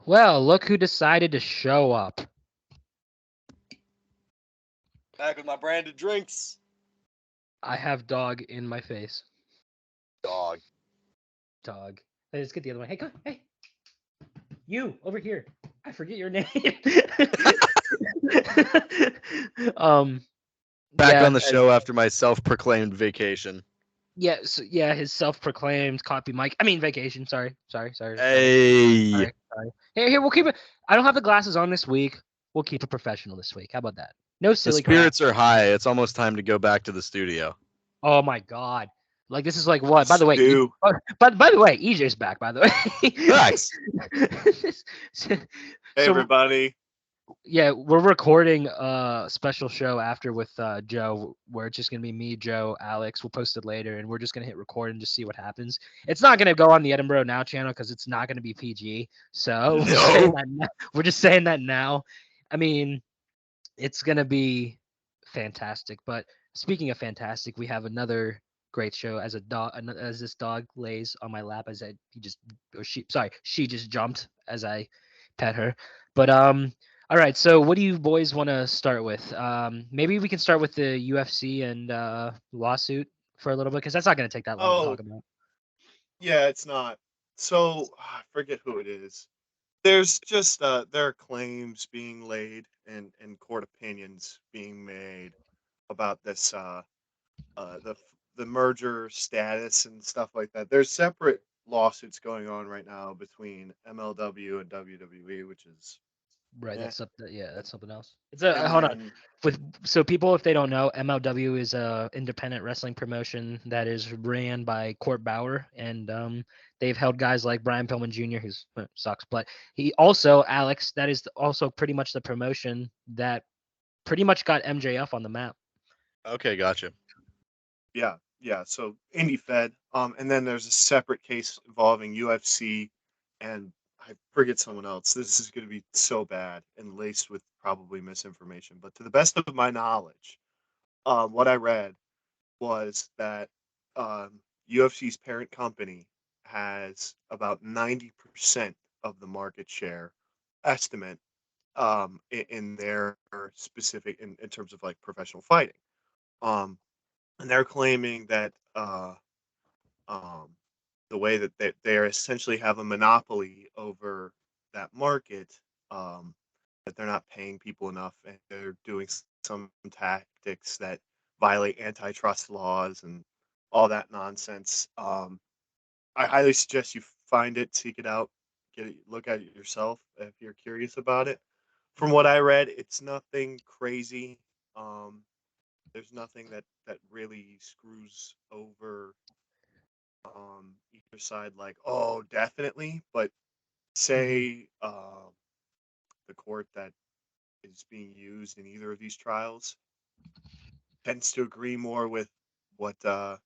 Well, look who decided to show up. Back with my branded drinks. I have dog in my face. Dog. Dog. Hey, let's get the other one. Hey, come. Hey. You over here. I forget your name. um. Back Yeah. on the show after my self-proclaimed vacation. Yeah. So, yeah. His self-proclaimed copy mic. I mean, vacation. Sorry. Hey. Here. We'll keep it. I don't have the glasses on this week. We'll keep it professional this week. How about that? No The silly crap. spirits are high. It's almost time to go back to the studio. Oh my god. Like this is like what? By the way, Stu. but by the way, EJ's back. By the way. Thanks. So, Hey, everybody. yeah, we're recording a special show after with Joe, where it's just gonna be me, Joe, Alex. We'll post it later, and we're just gonna hit record and just see what happens. It's not gonna go on the Edinburgh Now channel because it's not gonna be PG. So we're just saying that now. I mean, it's gonna be fantastic. But speaking of fantastic, we have another great show as as this dog lays on my lap as she just jumped as I pet her. But all right, so what do you boys want to start with? Maybe we can start with the UFC and lawsuit for a little bit because that's not going to take that long to talk about. Yeah, it's not. So I forget who it is. There's just there are claims being laid and court opinions being made about this the merger status and stuff like that. There's separate lawsuits going on right now between MLW and WWE, which is Right, eh. that's something. Yeah, that's something else. It's And hold on. then So people, if they don't know, MLW is a independent wrestling promotion that is ran by Court Bauer, and they've held guys like Brian Pillman Jr., who's sucks, but he also Alex. That is also pretty much the promotion that pretty much got MJF on the map. Okay, gotcha. yeah. So Indie Fed, and then there's a separate case involving UFC, and I forget someone else. This is going to be so bad and laced with probably misinformation. But to the best of my knowledge, what I read was that UFC's parent company has about 90% of the market share estimate in their specific in terms of like professional fighting. Um, and they're claiming that um, the way that they essentially have a monopoly over that market, that they're not paying people enough and they're doing some tactics that violate antitrust laws and all that nonsense. I highly suggest you find it, seek it out, look at it yourself if you're curious about it. From what I read, it's nothing crazy. Um, there's nothing that really screws over either side, like, oh, definitely. But say the court that is being used in either of these trials tends to agree more with what the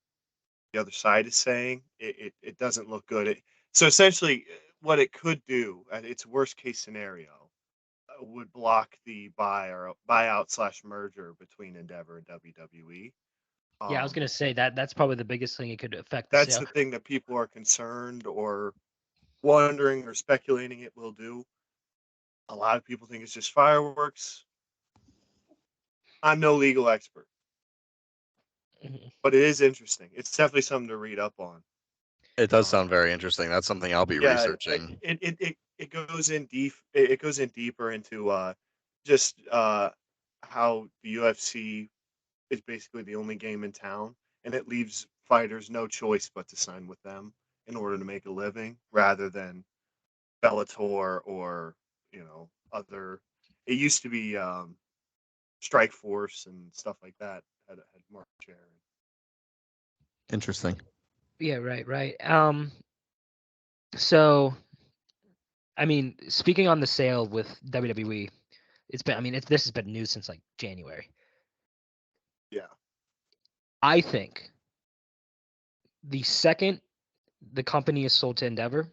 other side is saying, it doesn't look good. So essentially, what it could do at its worst case scenario would block the buyout slash merger between Endeavor and WWE. Yeah, I was Um, gonna say that's probably the biggest thing it could affect the that's sale. the thing that people are concerned or wondering or speculating it will do. A lot of people think it's just fireworks. I'm no legal expert, Mhm. but it is interesting. It's definitely something to read up on. It does Um, sound very interesting. That's something I'll be yeah, researching. it goes in deep. It goes in deeper into just how the UFC is basically the only game in town, and it leaves fighters no choice but to sign with them in order to make a living, rather than Bellator or other. It used to be Strike Force and stuff like that had market share. Interesting. Yeah, right. So I mean, speaking on the sale with WWE, it's been. I mean, this has been news since like January. Yeah. I think the second the company is sold to Endeavor,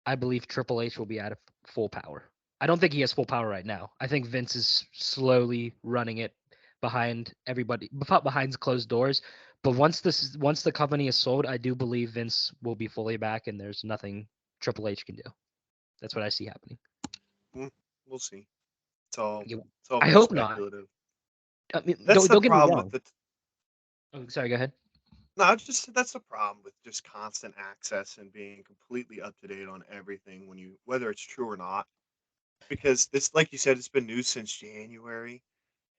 I believe Triple H will be out of full power. I don't think he has full power right now. I think Vince is slowly running it behind everybody, behind closed doors. But once the company is sold, I do believe Vince will be fully back, and there's nothing Triple H can do. That's what I see happening. Mm, we'll see. It's all You- it's all I very hope not. speculative. I mean, That's the don't get me problem with wrong. the Oh, sorry, go ahead. no, it's just that's the problem with just constant access and being completely up to date on everything when you whether it's true or not. Because this, like you said, it's been news since January,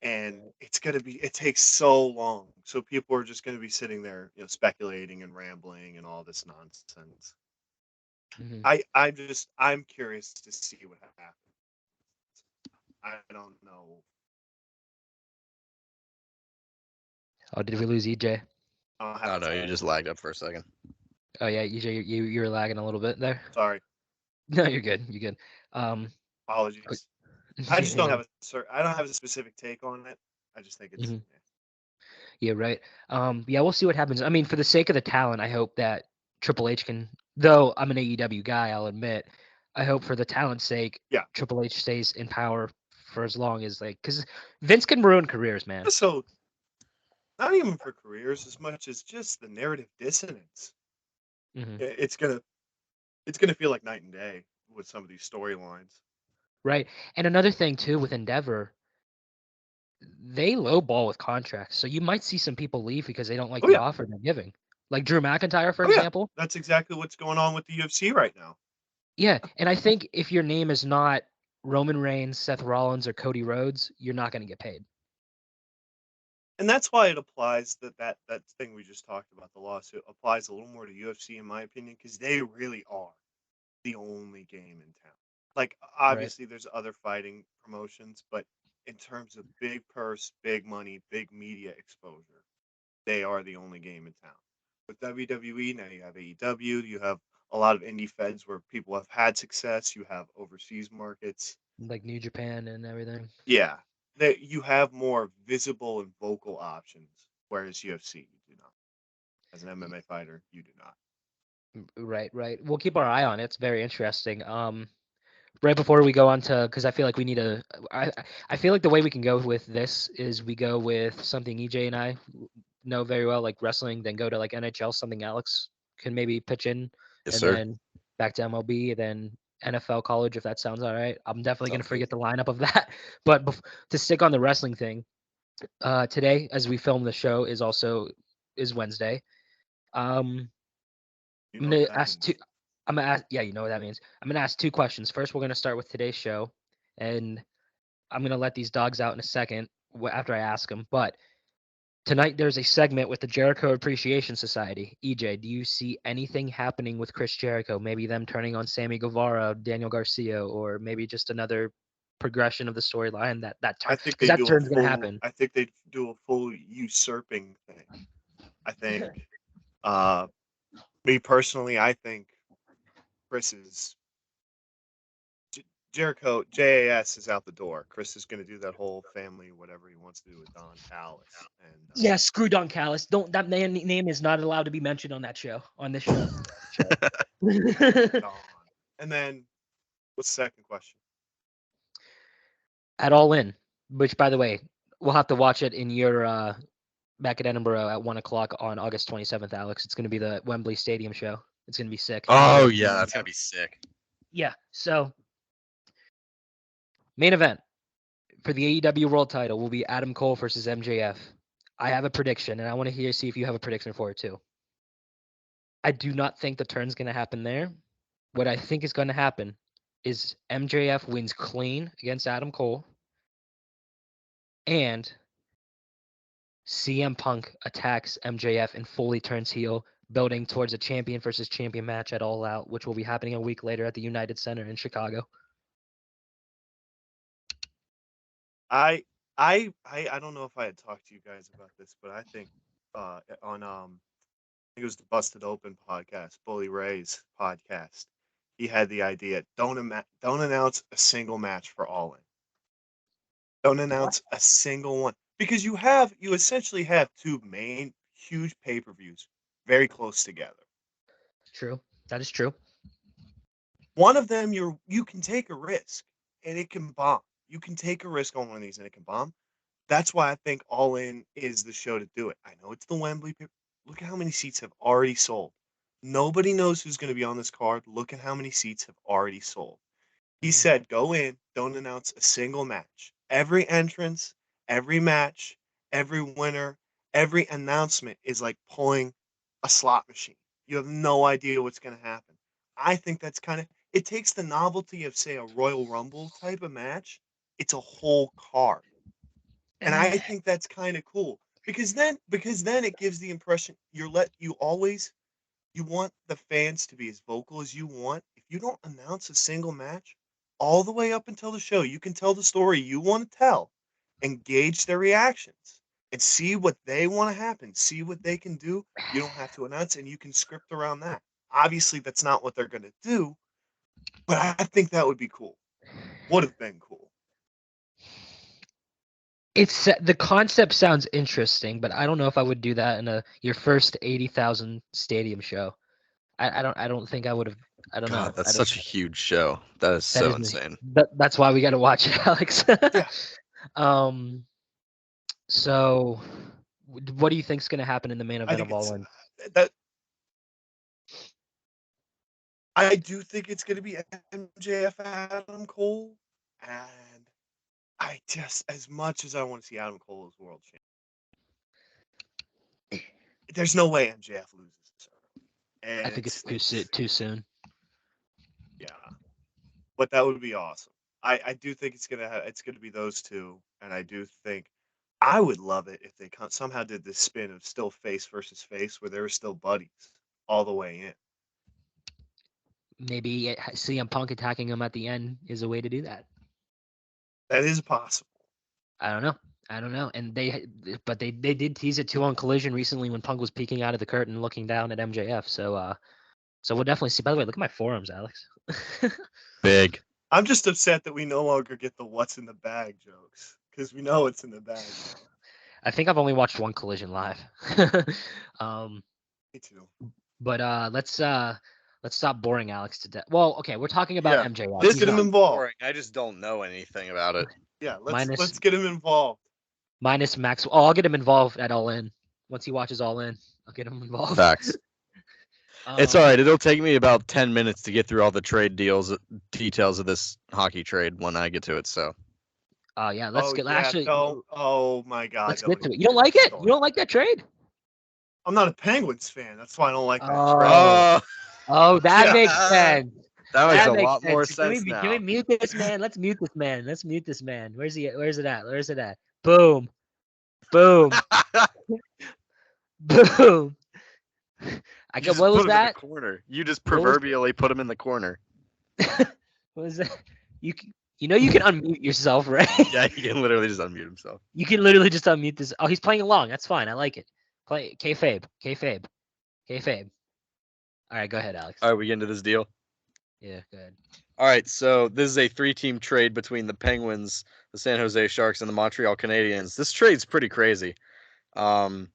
and it's gonna be. It takes so long, so people are just gonna be sitting there, speculating and rambling and all this nonsense. Hmm. I'm curious to see what happens. I don't know. Oh, did we lose EJ? I don't have Oh a no, you take just on it. lagged up for a second. Oh yeah, EJ, you're lagging a little bit there. Sorry, No, you're good. You're good. Um, apologies. I just don't yeah, have I don't have a specific take on it. I just think it's. mhm. Yeah, right. Yeah, we'll see what happens. I mean, for the sake of the talent, I hope that Triple H can. Though I'm an AEW guy, I'll admit, I hope for the talent's sake, Yeah. Triple H stays in power for as long as because Vince can ruin careers, man. So not even for careers as much as just the narrative dissonance. Hmm. It's gonna feel like night and day with some of these storylines. Right. And another thing too with Endeavor, they lowball with contracts, so you might see some people leave because they don't like Oh the yeah, offer they're giving. Like Drew McIntyre, for oh yeah. example. That's exactly what's going on with the UFC right now. Yeah, and I think if your name is not Roman Reigns, Seth Rollins, or Cody Rhodes, you're not going to get paid. And that's why it applies that thing we just talked about, the lawsuit applies a little more to UFC in my opinion, because they really are the only game in town. Like Right. obviously there's other fighting promotions, but in terms of big purse, big money, big media exposure, they are the only game in town. With WWE, now you have AEW, you have a lot of indie feds where people have had success, you have overseas markets. Like New Japan and everything. Yeah, that you have more visible and vocal options, whereas UFC you do not. As an MMA fighter, you do not. Right. We'll keep our eye on it. It's very interesting. Right before we go on to, because I feel like we need a, I feel like the way we can go with this is we go with something EJ and I know very well, like wrestling, then go to like NHL, something Alex can maybe pitch in, Yes, and sir. then back to MLB, then NFL college, if that sounds all right. I'm definitely gonna Sounds good. forget the lineup of that, but to stick on the wrestling thing, today as we film the show is Wednesday. Um, You I'm know what gonna that ask two. means. I'm gonna ask. Yeah, you know what that means. I'm gonna ask two questions. First, we're gonna start with today's show, and I'm gonna let these dogs out in a second after I ask them. But tonight there's a segment with the Jericho Appreciation Society. EJ, do you see anything happening with Chris Jericho? Maybe them turning on Sammy Guevara, Daniel Garcia, or maybe just another progression of the storyline that turn I think because they that do a turn's gonna full. happen. I think they do a full usurping thing. I think. Uh, Me personally, I think Chris is Jericho. JAS is out the door. Chris is going to do that whole family, whatever he wants to do with Don Callis, and Yeah, screw Don Callis. Don't that man name is not allowed to be mentioned on that show. On this show. Don. And then, what's the second question? At All In, which by the way, we'll have to watch it in your back at Edinburgh at 1 o'clock on August 27th, Alex. It's gonna be the Wembley Stadium show. It's gonna be sick. Oh yeah, that's gonna be sick. Yeah. So main event for the AEW World Title will be Adam Cole versus MJF. I have a prediction, and I want to see if you have a prediction for it too. I do not think the turn's gonna happen there. What I think is gonna happen is MJF wins clean against Adam Cole, and CM Punk attacks MJF and fully turns heel, building towards a champion versus champion match at All Out, which will be happening a week later at the United Center in Chicago. I I don't know if I had talked to you guys about this, but I think on think it was the Busted Open podcast, Bully Ray's podcast. He had the idea: don't announce a single match for All In. Don't announce a single one because you essentially have two main huge pay-per-views very close together. True. That is true. One of them you can take a risk and it can bomb. You can take a risk on one of these and it can bomb. That's why I think All In is the show to do it. I know it's the Wembley. Look at how many seats have already sold. Nobody knows who's going to be on this card. Look at how many seats have already sold. He said, go in, don't announce a single match. Every entrance, every match, every winner, every announcement is like pulling a slot machine. You have no idea what's going to happen. I think that's it takes the novelty of, say, a Royal Rumble type of match. It's a whole card. And I think that's kind of cool because then it gives the impression you want the fans to be as vocal as you want. If you don't announce a single match all the way up until the show, you can tell the story you want to tell, engage their reactions, and see what they want to happen, see what they can do. You don't have to announce, and you can script around that. Obviously, that's not what they're going to do, but I think that would be cool. Would have been cool. It's the concept sounds interesting, but I don't know if I would do that in your first 80,000 stadium show. I don't think I would have. I don't know. God, that's such a huge show. That is so insane. That's why we got to watch it, Alex. Yeah. So, what do you think's going to happen in the main event of All In? I do think it's going to be MJF Adam Cole, and as much as I want to see Adam Cole as world champion, there's no way MJF loses this early. I think it's too soon. Yeah, but that would be awesome. I do think it's gonna be those two, and I do think I would love it if they somehow did this spin of still face versus face, where they were still buddies all the way in. Maybe CM Punk attacking him at the end is a way to do that. That is possible. I don't know. And they did tease it too on Collision recently when Punk was peeking out of the curtain looking down at MJF. So we'll definitely see. By the way, look at my forums, Alex. Big. I'm just upset that we no longer get the "what's in the bag" jokes because we know it's in the bag. I think I've only watched one Collision live. Me too. But let's stop boring Alex to death. Well, okay, we're talking about MJF. Let's get him involved. Boring. I just don't know anything about it. Yeah, let's get him involved. Minus Max. Oh, I'll get him involved at All In. Once he watches All In, I'll get him involved. Facts. It's all right. It'll take me about 10 minutes to get through all the trade details of this hockey trade when I get to it. So. Yeah, let's get. Actually, oh my God. Let's get to it. You don't like it? You don't like that trade? I'm not a Penguins fan. That's why I don't like that trade. Oh, that makes sense. That makes a lot more sense now. Can we mute this man? Let's mute this man. Where's he? Where's it at? Boom. Boom. Boom. What was that? In the corner. You just proverbially put him in the corner. What was that? You know you can unmute yourself, right? Yeah, he can literally just unmute himself. You can literally just unmute this. Oh, he's playing along. That's fine. I like it. Play kayfabe. All right, go ahead, Alex. All right, we get into this deal? Yeah, go ahead. All right, so this is a 3-team trade between the Penguins, the San Jose Sharks, and the Montreal Canadiens. This trade's pretty crazy. We're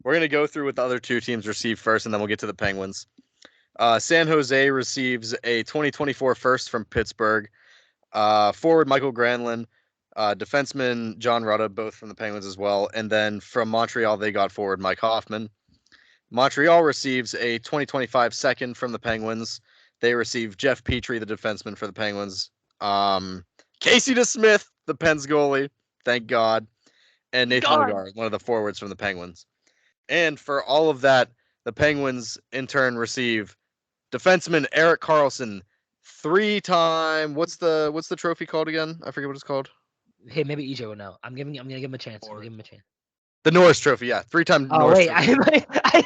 going to go through what the other two teams receive first, and then we'll get to the Penguins. San Jose receives a 2024 first from Pittsburgh. Forward Michael Granlund, defenseman John Rutta, both from the Penguins as well. And then from Montreal, they got forward Mike Hoffman. Montreal receives a 2025 second from the Penguins. They receive Jeff Petrie, the defenseman for the Penguins. Casey DeSmith, the Pens goalie. Thank God. And Nathan Ogar, one of the forwards from the Penguins. And for all of that, the Penguins in turn receive defenseman Erik Karlsson, 3-time. What's the trophy called again? I forget what it's called. Hey, maybe EJ will know. I'm gonna give him a chance. The Norris Trophy, yeah, 3-time. Oh Norris wait, Trophy. I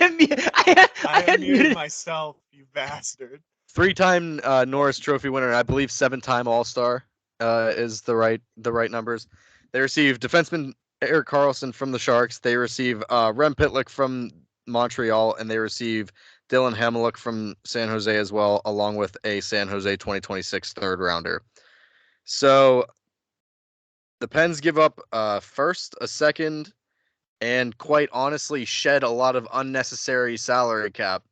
unmuted myself, you bastard. 3-time Norris Trophy winner, and I believe 7-time All-Star is the right numbers. They receive defenseman Erik Karlsson from the Sharks. They receive Rem Pitlick from Montreal, and they receive Dylan Hamelick from San Jose as well, along with a San Jose 2026 third rounder. So the Pens give up a first, a second, and quite honestly shed a lot of unnecessary salary cap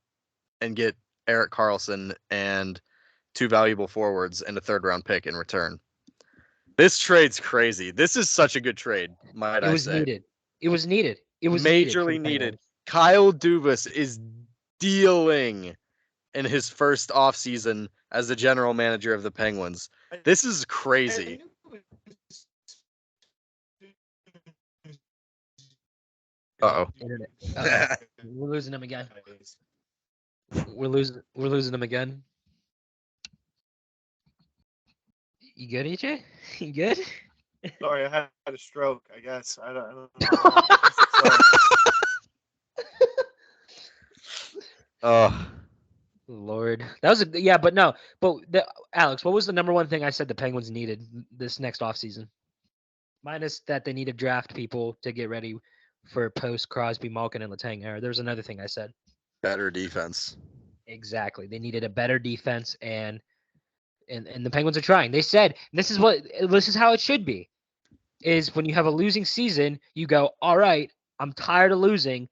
and get Erik Karlsson and 2 valuable forwards and a third round pick in return. This trade's crazy. This is such a good trade, might It I was say. needed. It was needed. It was needed for Majorly the needed. Penguins. Kyle Dubas is dealing in his first offseason as the general manager of the Penguins. This is crazy. Uh-oh. Internet. Uh-oh. We're losing them again. We're losing them again. You good, EJ? You good? Sorry, I had a stroke. I guess I don't know. Oh, Lord, that was yeah, but no, Alex, what was the number one thing I said the Penguins needed this next offseason? Minus that they need to draft people to get ready for post Crosby, Malkin, and Letang era. There's another thing I said. better defense. Exactly, they needed a better defense, and the Penguins are trying. They said this is how it should be. Is when you have a losing season, you go, all right, I'm tired of losing.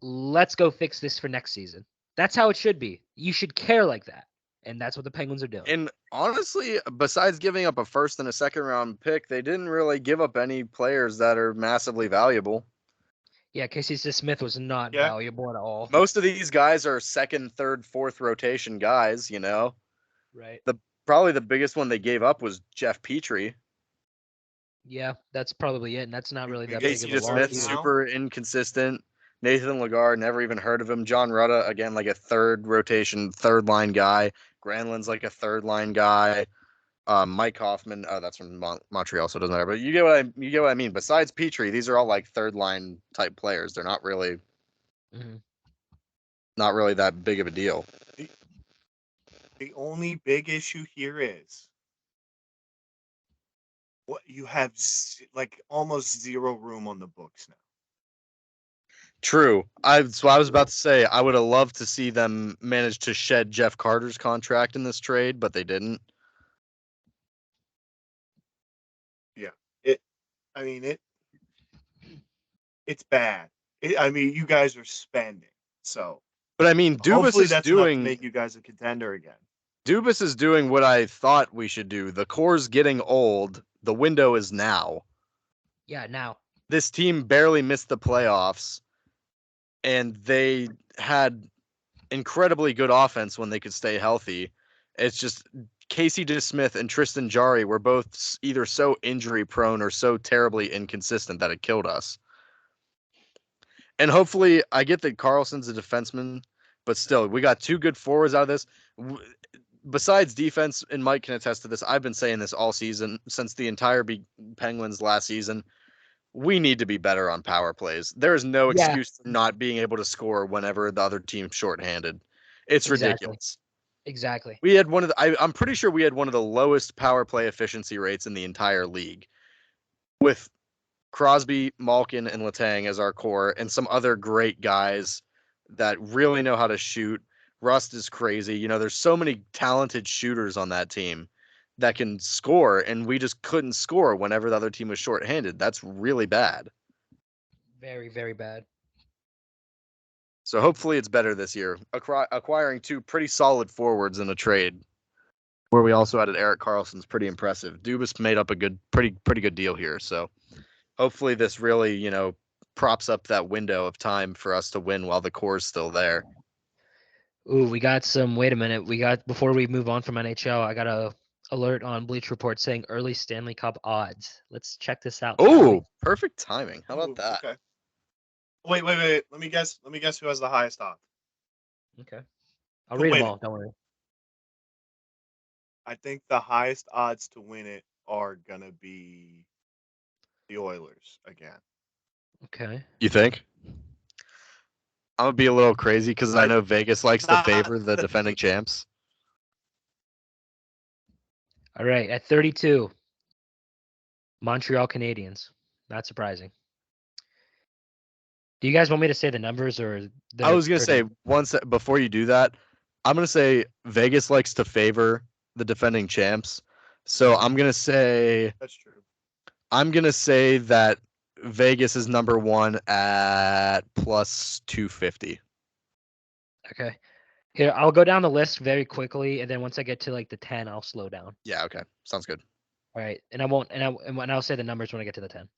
Let's go fix this for next season. That's how it should be. You should care like that. And that's what the Penguins are doing. And honestly, besides giving up a first and a second round pick, they didn't really give up any players that are massively valuable. Yeah, Casey Smith was not valuable at all. Most of these guys are second, third, fourth rotation guys, you know. Right. Probably the biggest one they gave up was Jeff Petrie. Yeah, that's probably it. And that's not really that Casey big of a Smith, loss. super inconsistent. Nathan Lagarde, never even heard of him. John Rutta, again, like a third rotation, third line guy. Granlund's like a third line guy. Mike Hoffman, that's from Montreal, so it doesn't matter. But you get what I mean. Besides Petrie, these are all like third line type players. They're not really, not really that big of a deal. The only big issue here is what you have like almost zero room on the books now. True. I was about to say I would have loved to see them manage to shed Jeff Carter's contract in this trade, but they didn't. Yeah. It's bad. You guys are spending. So But I mean, hopefully that's enough to make you guys a contender again. Dubas is doing what I thought we should do. The core's getting old. The window is now. Yeah, now. This team barely missed the playoffs, and they had incredibly good offense when they could stay healthy. It's just Casey DeSmith and Tristan Jarry were both either so injury prone or so terribly inconsistent that it killed us. And hopefully, I get that Karlsson's a defenseman, but still, we got two good forwards out of this. Besides defense, and Mike can attest to this, I've been saying this all season since the entire Penguins last season. We need to be better on power plays. There is no excuse for not being able to score whenever the other team's shorthanded. It's ridiculous. Exactly. We had I'm pretty sure we had one of the lowest power play efficiency rates in the entire league, with Crosby, Malkin, and Letang as our core, and some other great guys that really know how to shoot. Rust is crazy. You know, there's so many talented shooters on that team that can score, and we just couldn't score whenever the other team was shorthanded. That's really bad. Very, very bad. So hopefully it's better this year. Acquiring two pretty solid forwards in a trade, where we also added Erik Karlsson's pretty impressive. Dubas made up a pretty good deal here. So hopefully this really, props up that window of time for us to win while the core's still there. Ooh, wait a minute. Before we move on from NHL, I got a alert on Bleach Report saying early Stanley Cup odds. Let's check this out. Oh, perfect timing. How about that? Okay. Wait. Let me guess who has the highest odds. Okay. I'll read them all. Don't worry. I think the highest odds to win it are going to be the Oilers again. Okay. You think? I'm going to be a little crazy because I know Vegas likes to favor the defending champs. All right. At 32, Montreal Canadiens. Not surprising. Do you guys want me to say the numbers or I was gonna say before you do that, I'm gonna say Vegas likes to favor the defending champs. So I'm gonna say That's true. that Vegas is number 1 at plus 250. Okay. Here, I'll go down the list very quickly, and then once I get to like the 10, I'll slow down. Yeah, okay. Sounds good. All right, and I'll say the numbers when I get to the 10.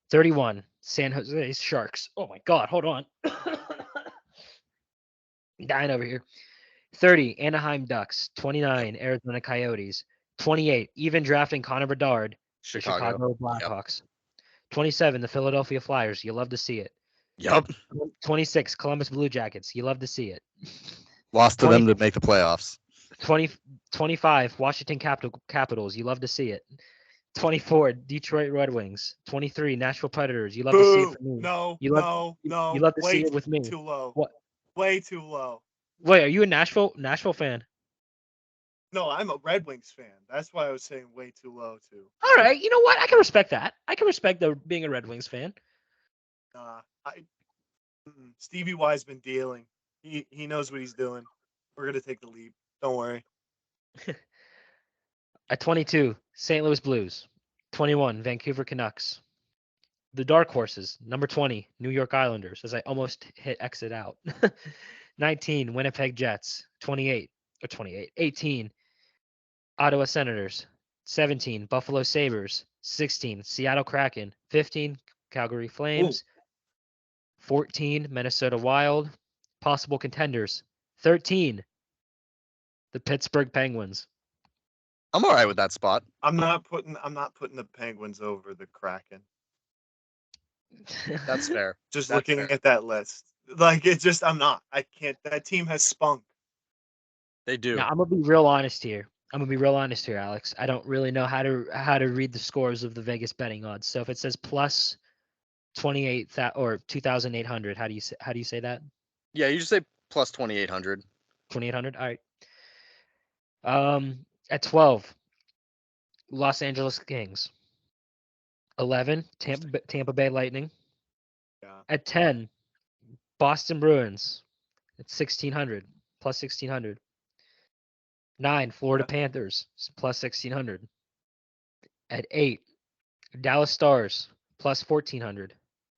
31, San Jose Sharks. Oh my God, hold on. Dying over here. 30, Anaheim Ducks. 29, Arizona Coyotes. 28, even drafting Connor Bedard, the Chicago Blackhawks. 27, the Philadelphia Flyers. You love to see it. Yep. 26, Columbus Blue Jackets. You love to see it. Lost to them to make the playoffs. 25, Washington Capitals. You love to see it. 24, Detroit Red Wings. 23, Nashville Predators. You love to see it for me. No, You love to see it with me. Too low. What? Way too low. Wait, are you a Nashville fan? No, I'm a Red Wings fan. That's why I was saying way too low too. All right, you know what? I can respect that. I can respect being a Red Wings fan. Stevie Y's been dealing. He knows what he's doing. We're gonna take the lead. Don't worry. At 22, St. Louis Blues. 21, Vancouver Canucks. The Dark Horses, number 20, New York Islanders, as I almost hit exit out. 19, Winnipeg Jets. 18, Ottawa Senators. 17, Buffalo Sabres. 16, Seattle Kraken. 15, Calgary Flames. 14, Minnesota Wild. Possible contenders. 13, the Pittsburgh Penguins. I'm all right with that spot. I'm not putting the Penguins over the Kraken. That's fair. Just looking at that list. Like it's just I'm not. I can't. That team has spunk. They do. Now, I'm gonna be real honest here. Alex. I don't really know how to read the scores of the Vegas betting odds. So if it says plus 28 or 2,800, how do you say that? Yeah, you just say plus 2,800. 2,800. All right. At 12, Los Angeles Kings. 11, Tampa Bay Lightning. Yeah. At 10, Boston Bruins. It's 1,600 plus 1,600. 9, Florida Panthers plus 1,600. At 8, Dallas Stars plus 1,400.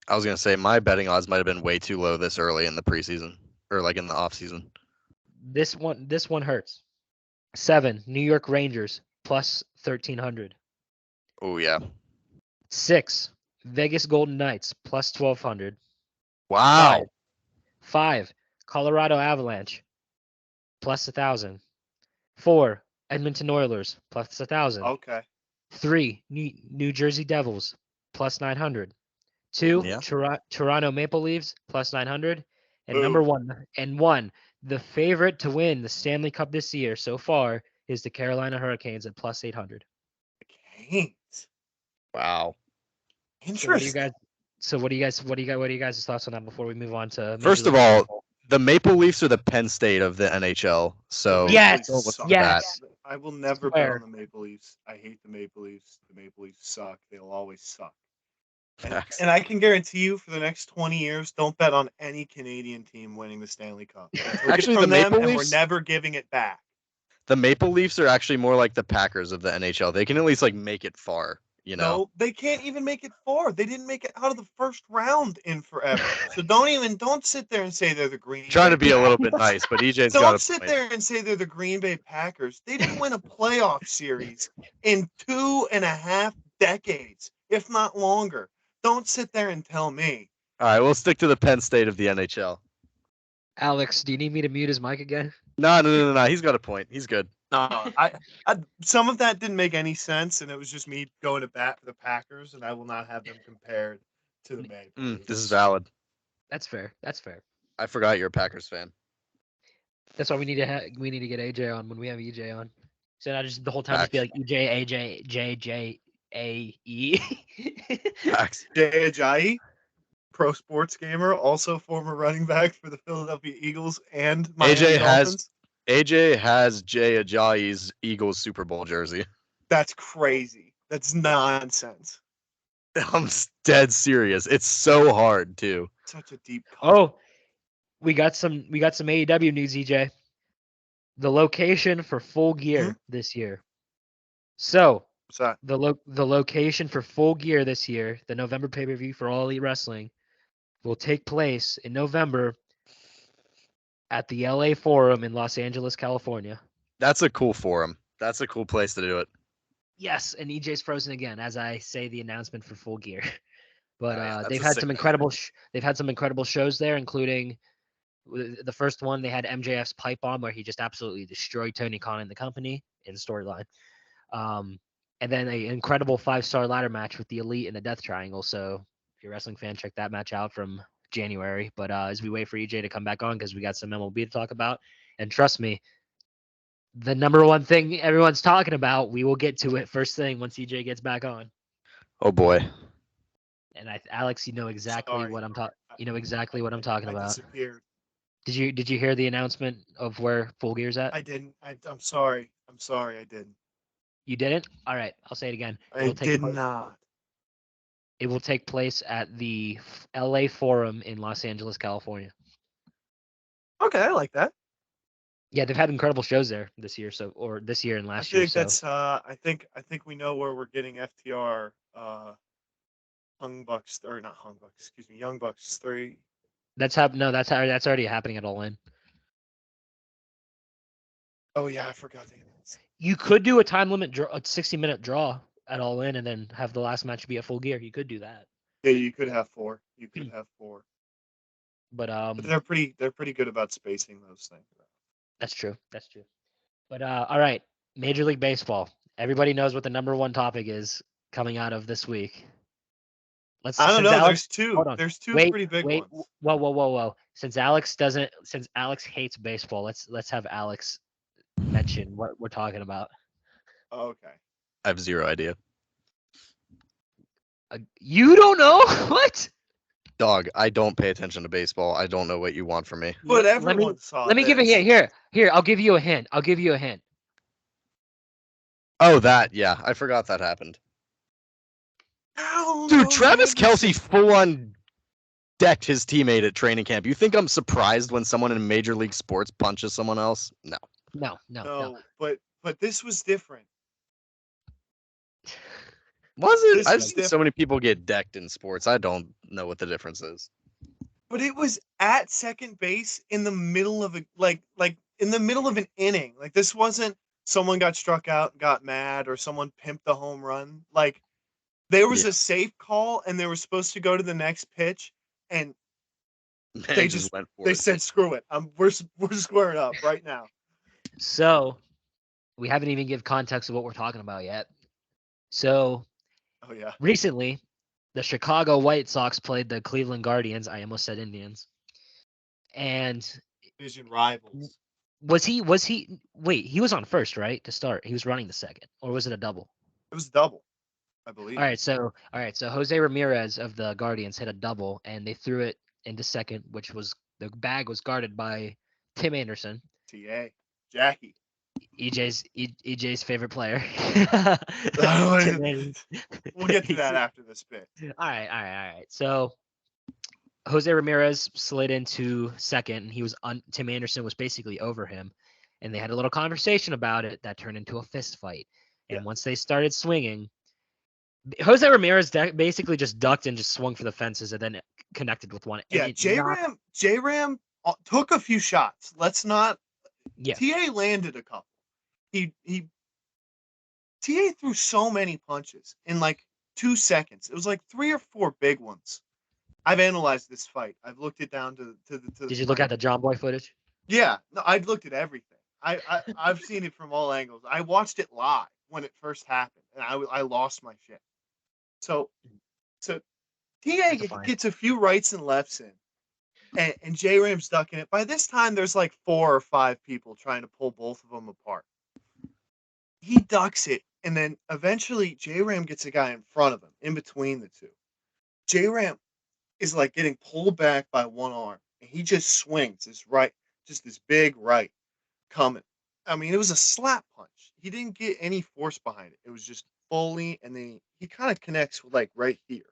I was gonna say my betting odds might have been way too low this early in the preseason or like in the off season. This one hurts. 7, New York Rangers plus 1,300. Oh yeah. 6, Vegas Golden Knights plus 1,200. Wow. 5, Colorado Avalanche plus 1,000. 4, Edmonton Oilers plus 1,000. Okay. 3, New Jersey Devils plus 900. 2, Toronto Maple Leafs plus 900. And number 1, the favorite to win the Stanley Cup this year so far is the Carolina Hurricanes at plus 800. Canes. Wow. Interesting. So what do you guys' thoughts on that before we move on to? First of all, the Maple Leafs are the Penn State of the NHL. So yes. I will never bet on the Maple Leafs. I hate the Maple Leafs. The Maple Leafs suck. They'll always suck. And I can guarantee you for the next 20 years, don't bet on any Canadian team winning the Stanley Cup. Actually, the Maple Leafs, we're never giving it back. The Maple Leafs are actually more like the Packers of the NHL. They can at least like make it far, you know. No, they can't even make it far. They didn't make it out of the first round in forever. So don't sit there and say they're the Green Bay. Trying to be a little bit nice, but EJ's got a point. Don't sit there and say they're the Green Bay Packers. They didn't win a playoff series in 2.5 decades, if not longer. Don't sit there and tell me. All right, we'll stick to the Penn State of the NHL. Alex, do you need me to mute his mic again? No. He's got a point. He's good. No, I some of that didn't make any sense, and it was just me going to bat for the Packers, and I will not have them compared to the Maple. This is valid. That's fair. I forgot you're a Packers fan. That's why we need to get AJ on when we have EJ on. So not just the whole time just be like EJ, AJ, JJ, AE. Jay Ajayi, pro sports gamer, also former running back for the Philadelphia Eagles and Miami Dolphins. AJ has Jay Ajayi's Eagles Super Bowl jersey. That's crazy. That's nonsense. I'm dead serious. It's so hard too. Such a deep cut. Oh, we got some AEW news, EJ. The location for Full Gear this year. So What's that? the location for Full Gear this year, the November pay-per-view for All Elite Wrestling, will take place in November at the LA Forum in Los Angeles, California. That's a cool forum. That's a cool place to do it. Yes, and EJ's frozen again as I say the announcement for Full Gear. But Oh, yeah, that's they've a had sick some incredible shows there, including the first one. They had MJF's pipe bomb where he just absolutely destroyed Tony Khan and the company in storyline. And then an incredible 5-star ladder match with the Elite and the Death Triangle. So if you're a wrestling fan, check that match out from January. But as we wait for EJ to come back on, because we got some MLB to talk about, and trust me, the number one thing everyone's talking about, we will get to it first thing once EJ gets back on. Oh boy. And Alex, you know exactly Sorry. what I'm talking. You know exactly what I'm talking I about. disappeared. Did you hear the announcement of where Full Gear's at? I didn't. I'm sorry. I'm sorry. I didn't. You didn't? All right, I'll say it again. I did not. It will take place at the LA Forum in Los Angeles, California. Okay, I like that. Yeah, they've had incredible shows there this year, this year and I last year. think So that's. I think we know where we're getting FTR. Hung Bucks or not Hung Bucks? Excuse me, Young Bucks 3. that's already happening at All In. Oh yeah, I forgot to. You could do a time limit draw, a 60-minute draw at All In, and then have the last match be a Full Gear. You could do that. Yeah, you could have 4. You could have 4. But But they're pretty good about spacing those things. That's true. That's true. But all right, Major League Baseball. Everybody knows what the number one topic is coming out of this week. I don't know. Alex, There's 2. hold on. There's 2 Wait, pretty big wait. ones. Whoa. Since Alex hates baseball, let's have Alex mention what we're talking about. Oh, okay. I have zero idea. You don't know what? Dog, I don't pay attention to baseball. I don't know what you want from me. But everyone saw. Let me give a hint. Here. I'll give you a hint. Oh, that. Yeah, I forgot that happened. Dude, Travis Kelce full on decked his teammate at training camp. You think I'm surprised when someone in Major League Sports punches someone else? No. No. But this was different. Was it? This I've was seen so many people get decked in sports. I don't know what the difference is. But it was at second base in the middle of in the middle of an inning. Like this wasn't someone got struck out and got mad or someone pimped the home run. Like there was a safe call and they were supposed to go to the next pitch and they just went for they it. said screw it. We're squaring up right now. So we haven't even give context of what we're talking about yet. So Oh yeah. recently, the Chicago White Sox played the Cleveland Guardians. I almost said Indians. And Division rivals. was he wait, he was on first, right? To start. He was running the second. Or was it a double? It was double, I believe. All right, so Jose Ramirez of the Guardians hit a double and they threw it into second, which was the bag was guarded by Tim Anderson. TA. Jackie. EJ's favorite player. We'll get to that after this bit. All right. So Jose Ramirez slid into second, and he was Tim Anderson was basically over him, and they had a little conversation about it that turned into a fist fight. And once they started swinging, Jose Ramirez basically just ducked and just swung for the fences, and then connected with one. Yeah, J-Ram took a few shots. Let's not. Yeah. TA landed a couple. TA threw so many punches in like 2 seconds. It was like 3 or 4 big ones. I've analyzed this fight. I've looked it down to Did you look at the John Boy footage? Yeah, no, I've looked at everything. I've seen it from all angles. I watched it live when it first happened, and I lost my shit. So TA gets a few rights and lefts in, and J-Ram's ducking it. By this time, there's like 4 or 5 people trying to pull both of them apart. He ducks it, and then eventually J-Ram gets a guy in front of him, in between the two. J-Ram is like getting pulled back by one arm, and he just swings this big right coming. I mean, it was a slap punch. He didn't get any force behind it. It was just fully, and then he kind of connects with like right here.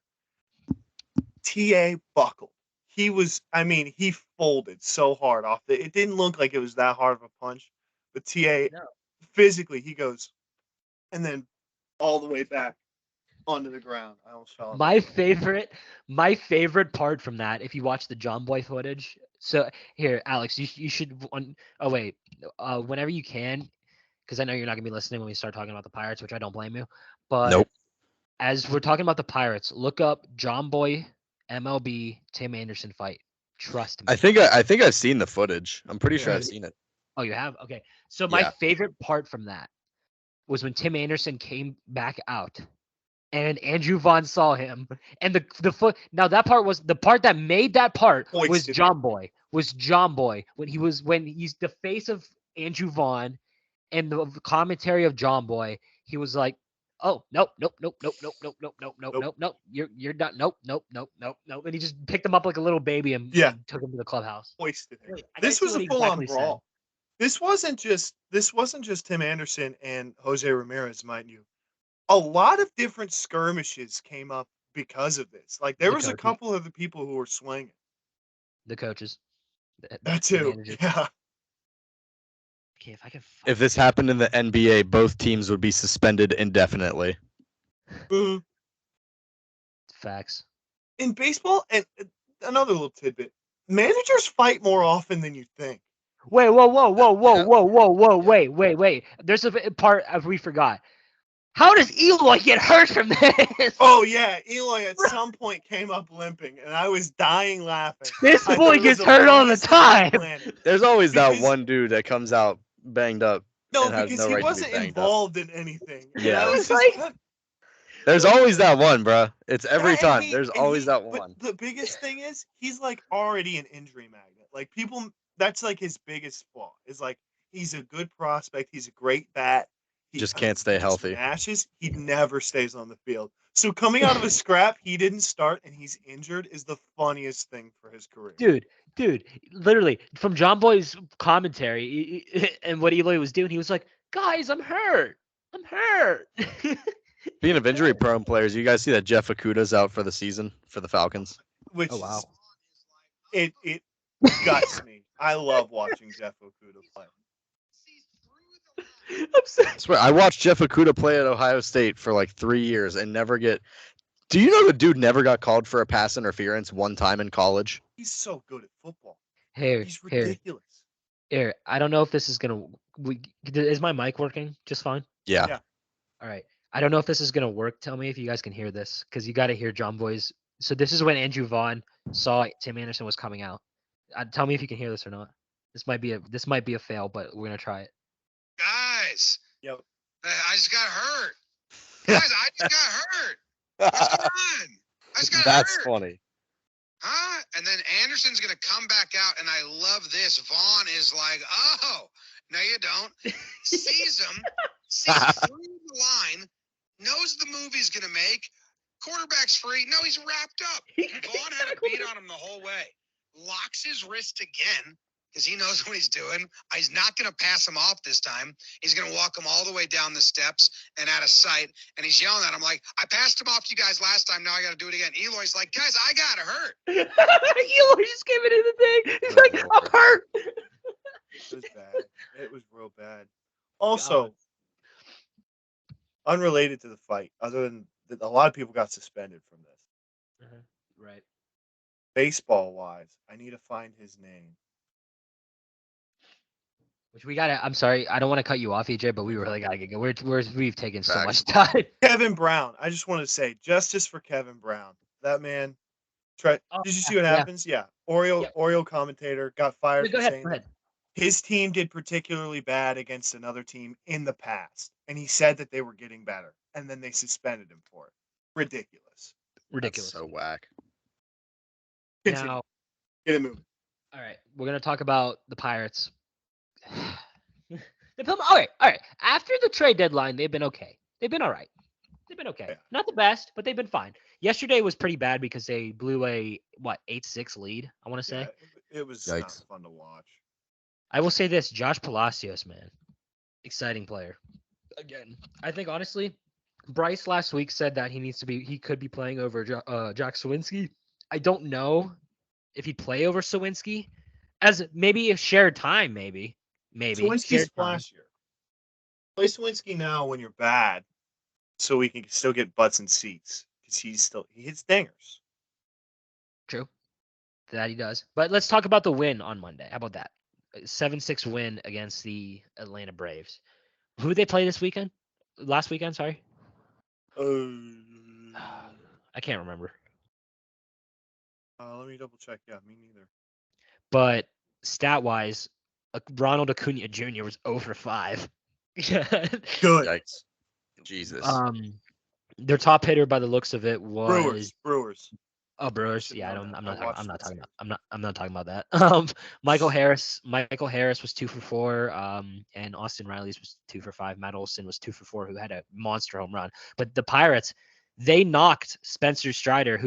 TA buckled. he folded so hard off the. It didn't look like it was that hard of a punch, but TA No. physically he goes, and then all the way back onto the ground. I almost fell. My favorite part from that, if you watch the John Boy footage. So here, Alex, you should. Oh wait, whenever you can, because I know you're not gonna be listening when we start talking about the Pirates, which I don't blame you. But Nope. as we're talking about the Pirates, look up John Boy MLB Tim Anderson fight. Trust me. I think I've seen the footage. I'm pretty sure Yeah. I've seen it. Oh, you have? Okay. So my Yeah. favorite part from that was when Tim Anderson came back out and Andrew Vaughn saw him and the foot. Now that part was the part that made that part was Hoisted. John Boy. When he's the face of Andrew Vaughn and the commentary of John Boy. He was like, "Oh, nope, nope, nope, nope, nope, nope, nope, nope, nope, Nope. nope, nope. You're not. Nope, nope, nope, nope, nope." And he just picked him up like a little baby and Yeah. took him to the clubhouse. Hoisted him. Wait, I gotta This see was what a he full-on exactly said. brawl. This wasn't just Tim Anderson and Jose Ramirez, mind you. A lot of different skirmishes came up because of this. Like there The was a coaches. couple of the people who were swinging. The coaches. That the too. managers. Yeah. Okay, if I can. If this happened in the NBA, both teams would be suspended indefinitely. Mhm. Facts. In baseball, and another little tidbit: managers fight more often than you think. Wait, whoa, Yeah. wait. There's a part we forgot. How does Eloy get hurt from this? Oh yeah, Eloy at some point came up limping, and I was dying laughing. This I boy thought it was gets hurt all the funniest thing on the time. planet. There's always that Because- one dude that comes out banged up. No, and has because no he right to be wasn't banged up. involved in anything. And Yeah. I was It's just like- There's always that one, bruh. It's every And time. he- There's and always he- that but one. the biggest thing is he's like already an injury magnet. Like people, that's like his biggest flaw. Is like he's a good prospect. He's a great bat. He Just can't stay healthy. Smashes. He never stays on the field. So coming out of a scrap, he didn't start and he's injured is the funniest thing for his career. Dude, literally from John Boy's commentary and what Eloy was doing, he was like, "Guys, I'm hurt. I'm hurt." Speaking of injury prone players, you guys see that Jeff Okuda's out for the season for the Falcons? Which Oh, wow. is, it guts me. I love watching Jeff Okuda play. I'm sorry. I swear, I watched Jeff Okuda play at Ohio State for like 3 years and never get. Do you know the dude never got called for a pass interference one time in college? He's so good at football. Here, He's here, ridiculous. here. I don't know if this is gonna. Is my mic working just fine? Yeah. Yeah. All right. I don't know if this is gonna work. Tell me if you guys can hear this, because you got to hear John Boy's. So this is when Andrew Vaughn saw Tim Anderson was coming out. Tell me if you can hear this or not. This might be a fail, but we're gonna try it. Guys, Yep. I just got hurt. Guys, I just got hurt. What's going on? I just got That's hurt. funny. Huh? And then Anderson's going to come back out, and I love this. Vaughn is like, oh, no, you don't. Sees him through the line, knows the move he's going to make. Quarterback's free. No, he's wrapped up. Vaughn had a beat on him the whole way. Locks his wrist again because he knows what he's doing. He's not going to pass him off this time. He's going to walk him all the way down the steps and out of sight. And he's yelling at him like, I passed him off to you guys last time. Now I got to do it again. Eloy's like, guys, I got hurt. Eloy just came into the thing. He's like, I'm hurt. It was bad. It was real bad. Also, unrelated to the fight, other than that, a lot of people got suspended from this. Right. Baseball wise, I need to find his name. Which we gotta. I'm sorry, I don't want to cut you off, EJ, but we really gotta get going. We've taken so much Facts. time. Kevin Brown. I just want to say justice for Kevin Brown. That man. Did you see what happens? Yeah. Oriole commentator got fired Go for ahead. saying Go ahead. his team did particularly bad against another team in the past, and he said that they were getting better, and then they suspended him for it. Ridiculous. Ridiculous. That's so whack. Continue. Now, Get it moving. all right, we're gonna talk about the Pirates. All right. After the trade deadline, they've been okay. They've been all right. They've been okay. Yeah. Not the best, but they've been fine. Yesterday was pretty bad because they blew a 8-6 lead. I want to say. Yeah, it was not Yikes. fun to watch. I will say this: Josh Palacios, man, exciting player. Again, I think honestly, Bryce last week said that he could be playing over Jack Kozminski. I don't know if he'd play over Sawinski as maybe a shared time, maybe Sawinski's shared time. flashier. Play Sawinski now when you're bad, so we can still get butts and seats because he hits dingers. True, that he does. But let's talk about the win on Monday. How about that? 7-6 win against the Atlanta Braves. Who did they play this weekend? Last weekend, sorry. I can't remember. Let me double check. Yeah, me neither. But stat-wise, Ronald Acuna Jr. was 0 for 5. Good. Yikes. Jesus. Their top hitter, by the looks of it, was Brewers. Oh, Brewers. should Yeah, know I'm that. not I watched I'm not the talking about. series. I'm not talking about that. Michael Harris was 2 for 4. And Austin Riley's was 2 for 5. Matt Olson was 2 for 4, who had a monster home run. But the Pirates, they knocked Spencer Strider,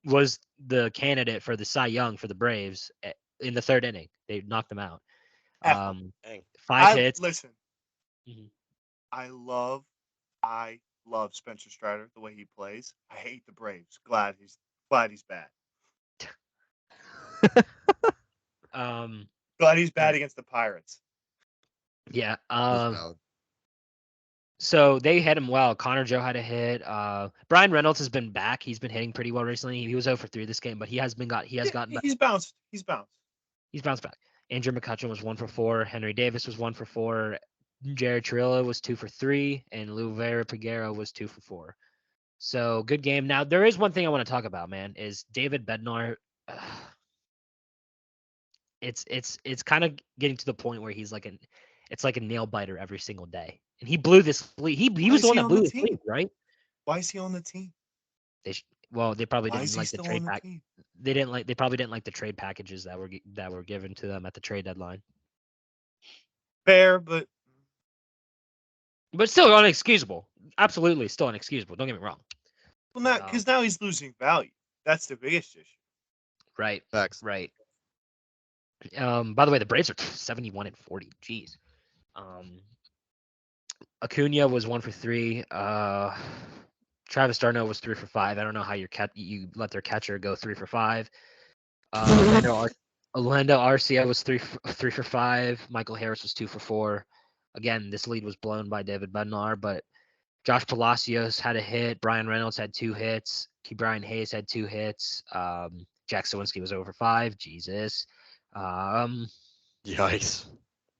was the candidate for the Cy Young for the Braves in the third inning. They knocked him out. Dang. 5 hits. Listen, Mhm. I love Spencer Strider the way he plays. I hate the Braves. Glad he's bad. Glad he's bad against the Pirates. Yeah. That's valid. So they hit him well. Connor Joe had a hit. Brian Reynolds has been back. He's been hitting pretty well recently. He was 0 for 3 this game, but he has gotten back. He's bounced. He's bounced back. Andrew McCutcheon was 1 for 4. Henry Davis was 1 for 4. Jared Trillo was 2 for 3, and Luvera Piguero was 2 for 4. So good game. Now there is one thing I want to talk about, man. Is David Bednar? It's kind of getting to the point where it's like a nail biter every single day. And he blew this lead. He was the one that blew this lead, right? Why is he on the team? They probably Why didn't is he like the still trade on the pack. team? They probably didn't like the trade packages that were given to them at the trade deadline. Fair, but still unexcusable. Absolutely, still unexcusable. Don't get me wrong. well, not because now he's losing value. That's the biggest issue. Right. Facts. Right. By the way, the Braves are 71 and 40. Jeez. Acuna was 1 for 3. Travis d'Arnaud was 3 for 5. I don't know how you let their catcher go 3 for 5. Orlando Arcia was 3 for 5. Michael Harris was 2 for 4. Again, this lead was blown by David Bednar, but Josh Palacios had a hit. Brian Reynolds had 2 hits. Brian Hayes had 2 hits. Jack Sawinski was over 5. Jesus. Yikes.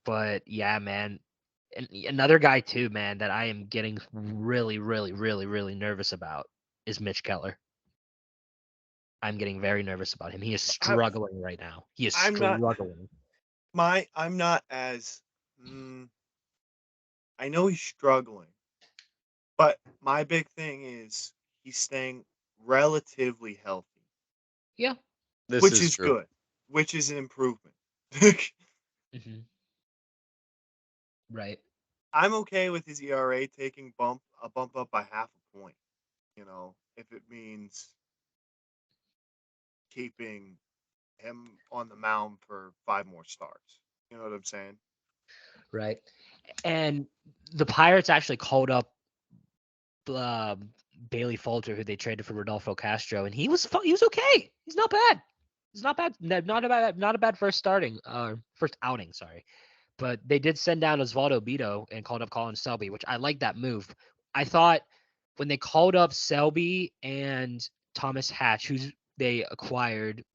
But yeah, man. And another guy too, man, that I am getting really, really, really, really nervous about is Mitch Keller. I'm getting very nervous about him. He is struggling right now. He is struggling. I'm not as. I know he's struggling, but my big thing is he's staying relatively healthy. Yeah. Which is good. Which is an improvement. Mm-hmm. Right. I'm okay with his ERA taking a bump up by half a point. If it means keeping him on the mound for 5 more starts. You know what I'm saying? Right. And the Pirates actually called up Bailey Falter, who they traded for Rodolfo Castro, and he was okay. He's not bad. He's not bad. Not a bad first outing. Sorry. But they did send down Osvaldo Bido and called up Colin Selby, which I like that move. I thought when they called up Selby and Thomas Hatch, who they acquired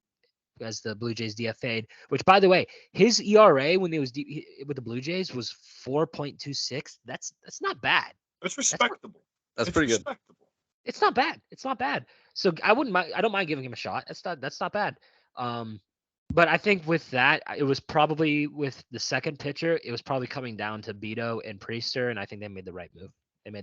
as the Blue Jays DFA'd, which, by the way, his ERA when he was with the Blue Jays was 4.26. That's not bad. That's respectable. That's pretty good. It's not bad. It's not bad. So I don't mind giving him a shot. That's not bad. But I think with that, it was probably with the second pitcher, it was probably coming down to Bido and Priester, and I think they made the right move. And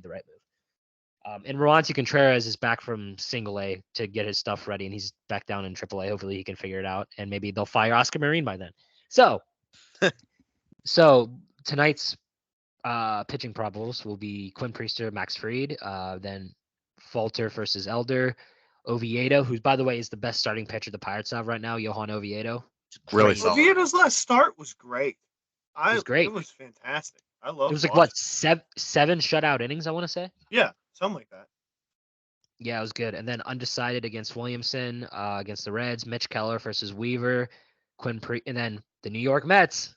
Roansy Contreras is back from Single A to get his stuff ready, and he's back down in Triple A. Hopefully he can figure it out, and maybe they'll fire Oscar Marine by then. So tonight's pitching probables will be Quinn Priester, Max Fried, then Falter versus Elder, Oviedo, who, by the way, is the best starting pitcher the Pirates have right now, Johan Oviedo. Really solid. Oviedo's last start was great. It was great. It was fantastic. I love it. It was like, what, seven shutout innings, I want to say? Yeah, something like that. Yeah, it was good. And then undecided against Williamson, against the Reds, Mitch Keller versus Weaver, and then the New York Mets,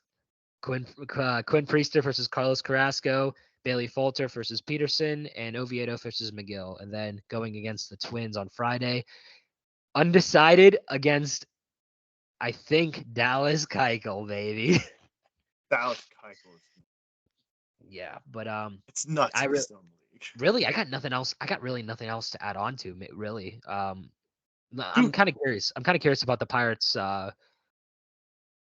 Quinn Priester versus Carlos Carrasco, Bailey Falter versus Peterson, and Oviedo versus McGill. And then going against the Twins on Friday, undecided against, I think, Dallas Keuchel, baby. Dallas Keuchel is Yeah, but it's nuts. I He's still in the league. really I got nothing else. I got really nothing else to add on to really. I'm Dude. kind of curious. I'm kind of curious about the Pirates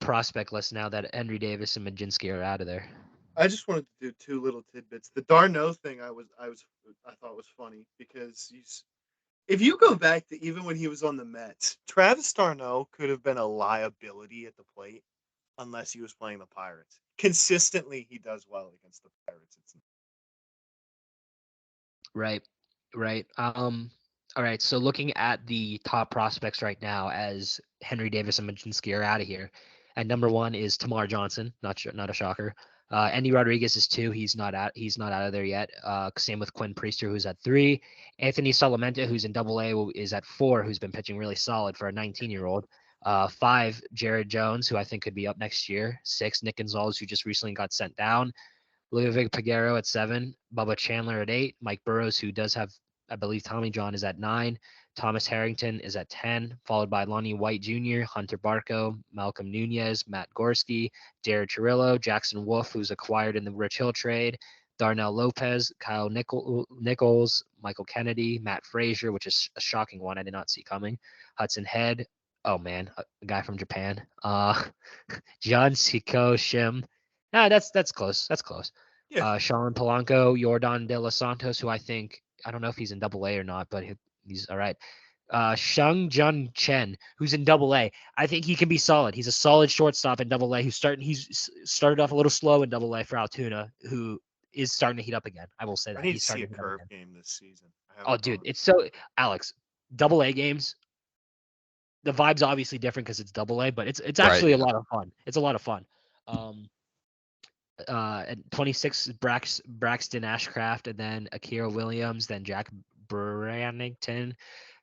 prospect list now that Henry Davis and Majinski are out of there. I just wanted to do two little tidbits. The Darno thing I thought was funny because if you go back to even when he was on the Mets, Travis Darno could have been a liability at the plate unless he was playing the Pirates. Consistently, he does well against the Pirates. Right. All right. So looking at the top prospects right now, as Henry Davis and Majinski are out of here, and number 1 is Tamar Johnson. Not a shocker. Andy Rodriguez is 2. He's not out of there yet. Same with Quinn Priester, who's at 3. Anthony Salamenta, who's in Double-A, is at 4. Who's been pitching really solid for a 19-year-old. 5, Jared Jones, who I think could be up next year. 6, Nick Gonzalez, who just recently got sent down. Ludovic Peguero at 7, Bubba Chandler at 8, Mike Burrows, who does have, I believe, Tommy John, is at 9, Thomas Harrington is at 10, followed by Lonnie White Jr., Hunter Barco, Malcolm Nunez, Matt Gorski, Jared Chirillo, Jackson Wolf, who's acquired in the Rich Hill trade, Darnell Lopez, Kyle Nichols, Michael Kennedy, Matt Frazier, which is a shocking one I did not see coming, Hudson Head, oh man, a guy from Japan, John Siko Shim. That's close. That's close. Yeah. Sean Polanco, Jordan De Los Santos, who I don't know if he's in Double-A or not, but he's all right. Shang Jun Chen, who's in Double-A. I think he can be solid. He's a solid shortstop in Double-A. He's started off a little slow in Double-A for Altoona, who is starting to heat up again. I will say that. I need He's to see starting a to heat up curve again. game this season. Oh, dude, it's so Alex. Double-A games. The vibe's obviously different because it's Double-A, but it's actually a lot of fun. It's a lot of fun. At 26, Braxton Ashcraft, and then Akira Williams, then Jack Brannington,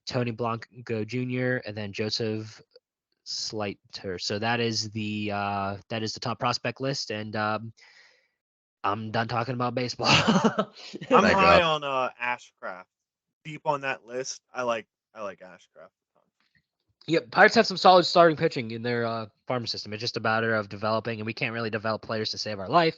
Tony Blanco Jr., and then Joseph Slater. So that is the top prospect list, and I'm done talking about baseball. I'm high on Ashcraft. Deep on that list. I like Ashcraft. Yep, Pirates have some solid starting pitching in their farm system. It's just a matter of developing, and we can't really develop players to save our life,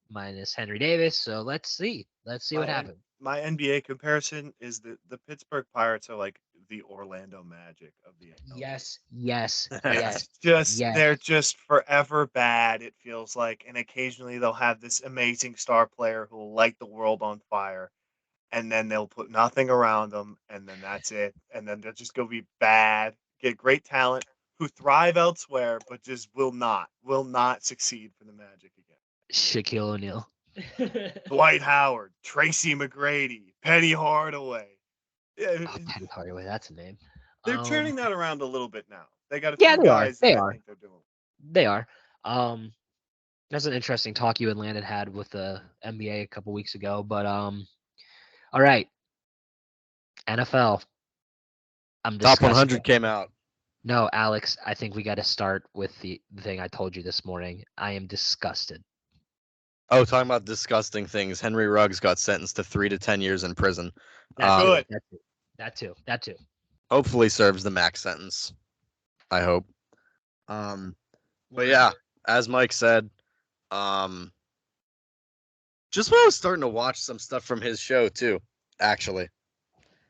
minus Henry Davis. So let's see what happens. My NBA comparison is that the Pittsburgh Pirates are like the Orlando Magic of the MLB. Yes. They're just forever bad. It feels like, and occasionally they'll have this amazing star player who will light the world on fire, and then they'll put nothing around them, and then that's it, and then they'll just go be bad. Get great talent who thrive elsewhere, but just will not succeed for the Magic again. Shaquille O'Neal, Dwight Howard, Tracy McGrady, Penny Hardaway. Yeah, Penny Hardaway, that's a name. They're turning that around a little bit now. They got a Yeah, few they guys are. They that I are. think they're doing. They are. That's an interesting talk you and Landon had with the NBA a couple weeks ago. But all right, NFL. I'm Top 100 discussing. came out. No, Alex, I think we got to start with the thing I told you this morning. I am disgusted. Oh, talking about disgusting things. Henry Ruggs got sentenced to 3 to 10 years in prison. Good. That too. Hopefully serves the max sentence. I hope. But yeah, as Mike said, just when I was starting to watch some stuff from his show too, actually.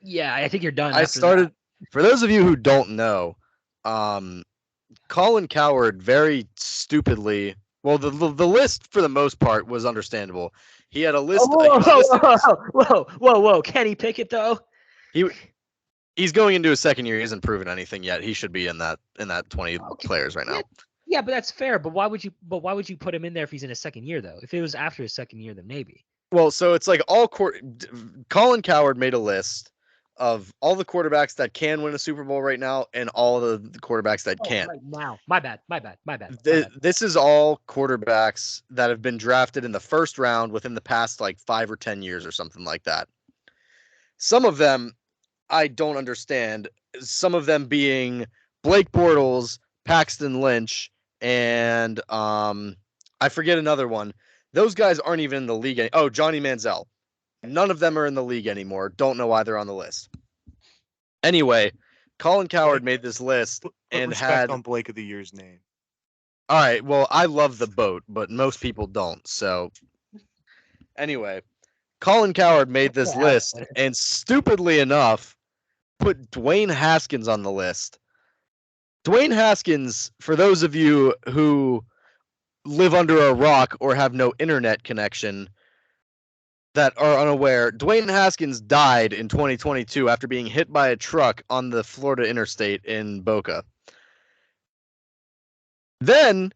Yeah, I think you're done. I started, for those of you who don't know, Colin Cowherd very stupidly, well, the list for the most part was understandable. He had a list. Whoa! Kenny Pickett though. He's going into his second year. He hasn't proven anything yet. He should be in that 20 players right now. Yeah, but that's fair. But why would you put him in there if he's in his second year though? If it was after his second year, then maybe. Well, so it's like Colin Cowherd made a list of all the quarterbacks that can win a Super Bowl right now and all the quarterbacks that can't. Right now. My bad. This is all quarterbacks that have been drafted in the first round within the past like 5 or 10 years or something like that. Some of them I don't understand. Some of them being Blake Bortles, Paxton Lynch, and I forget another one. Those guys aren't even in the league. Johnny Manziel. None of them are in the league anymore. Don't know why they're on the list. Anyway, Colin Cowherd made this list Put and respect had. on Blake of the Year's name. All right, well, I love the boat, but most people don't. So, anyway, Colin Cowherd made this list and stupidly enough put Dwayne Haskins on the list. Dwayne Haskins, for those of you who live under a rock or have no internet connection that are unaware, Dwayne Haskins died in 2022 after being hit by a truck on the Florida interstate in Boca. Then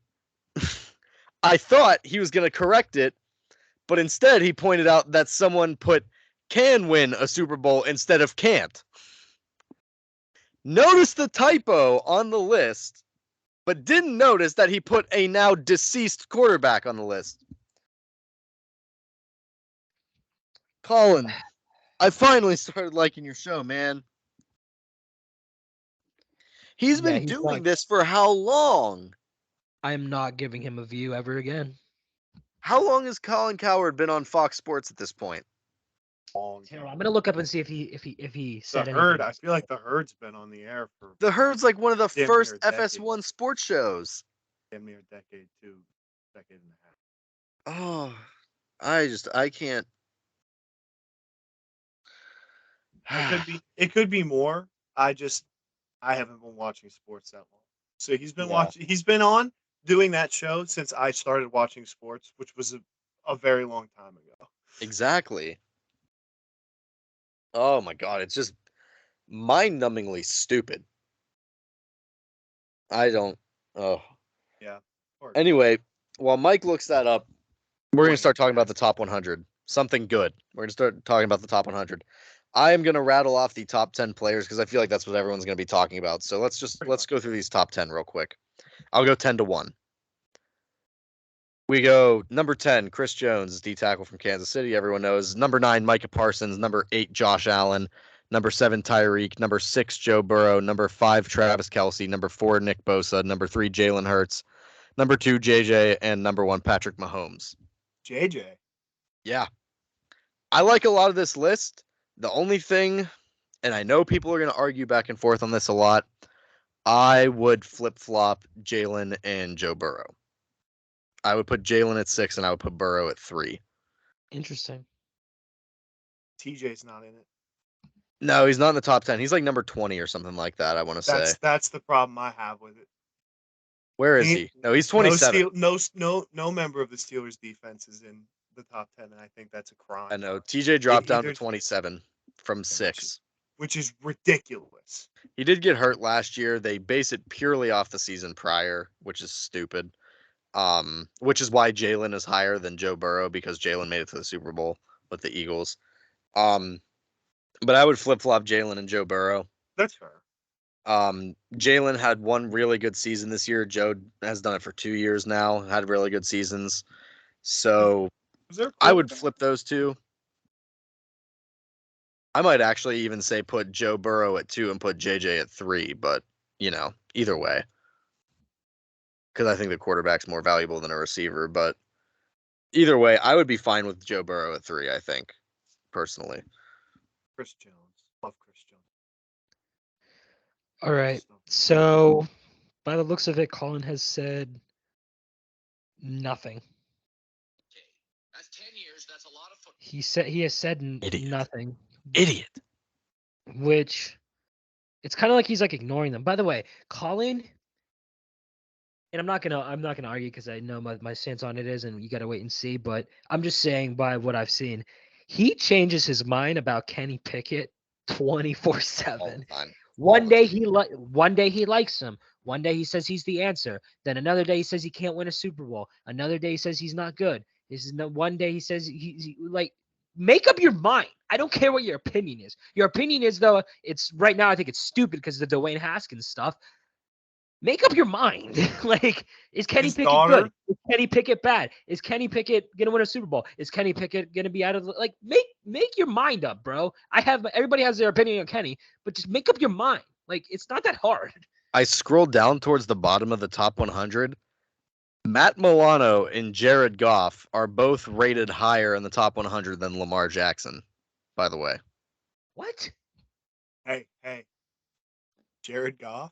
I thought he was going to correct it, but instead he pointed out that someone put can win a Super Bowl instead of can't. Notice the typo on the list, but didn't notice that he put a now deceased quarterback on the list. Colin, I finally started liking your show, man. He's been doing this for how long? I'm not giving him a view ever again. How long has Colin Cowherd been on Fox Sports at this point? Long I'm time. gonna look up and see if he said The Herd. anything. I feel like the Herd's been on the air for The Herd's like one of the Damn first near a decade. FS1 sports shows. damn near a decade, decade and a half. Oh, I can't. It could be more. I haven't been watching sports that long. So he's been watching. He's been on doing that show since I started watching sports, which was a very long time ago. Exactly. Oh my God, it's just mind-numbingly stupid. I don't. Oh. Yeah. Anyway, while Mike looks that up, we're going to start talking about the top 100. Something good. We're going to start talking about the top 100. I am going to rattle off the top 10 players because I feel like that's what everyone's going to be talking about. So let's go through these top 10 real quick. I'll go 10 to 1. We go number 10, Chris Jones, D tackle from Kansas City. Everyone knows. Number 9, Micah Parsons. Number 8, Josh Allen. Number 7, Tyreek. Number 6, Joe Burrow. Number 5, Travis Kelce. Number 4, Nick Bosa. Number 3, Jalen Hurts. Number 2, JJ. And number 1, Patrick Mahomes. JJ. Yeah. I like a lot of this list. The only thing, and I know people are going to argue back and forth on this a lot, I would flip-flop Jalen and Joe Burrow. I would put Jalen at 6 and I would put Burrow at 3. Interesting. TJ's not in it. No, he's not in the top 10. He's like number 20 or something like that, I want to say. That's the problem I have with it. Where is he? No, he's 27. No member of the Steelers defense is in the top 10, and I think that's a crime. I know. TJ dropped down to 27 from 6. Which is ridiculous. He did get hurt last year. They base it purely off the season prior, which is stupid. Which is why Jalen is higher than Joe Burrow, because Jalen made it to the Super Bowl with the Eagles. But I would flip-flop Jalen and Joe Burrow. That's fair. Jalen had one really good season this year. Joe has done it for 2 years now, had really good seasons. So I would flip those two. I might actually even say put Joe Burrow at 2 and put JJ at 3, but, either way. Because I think the quarterback's more valuable than a receiver. But either way, I would be fine with Joe Burrow at 3, I think, personally. Chris Jones. Love Chris Jones. All right. So, by the looks of it, Colin has said nothing. That's 10 years. That's a lot of football. He has said nothing. Idiot. Which, it's kind of like he's like ignoring them. By the way, Colin, and I'm not gonna argue because I know my stance on it is, and you gotta wait and see. But I'm just saying by what I've seen, he changes his mind about Kenny Pickett 24/7. One day he likes him. One day he says he's the answer. Then another day he says he can't win a Super Bowl. Another day he says he's not good. One day he says he like, make up your mind. I don't care what your opinion is. Your opinion is, though, it's right now I think it's stupid because of the Dwayne Haskins stuff. make up your mind. Like, is Kenny His Pickett daughter- good? Is Kenny Pickett bad? Is Kenny Pickett gonna win a Super Bowl? Is Kenny Pickett gonna be out of like make your mind up, bro? Everybody has their opinion on Kenny, but just make up your mind. Like, it's not that hard. I scrolled down towards the bottom of the top 100. Matt Milano and Jared Goff are both rated higher in the top 100 than Lamar Jackson, by the way. What? Hey, Jared Goff.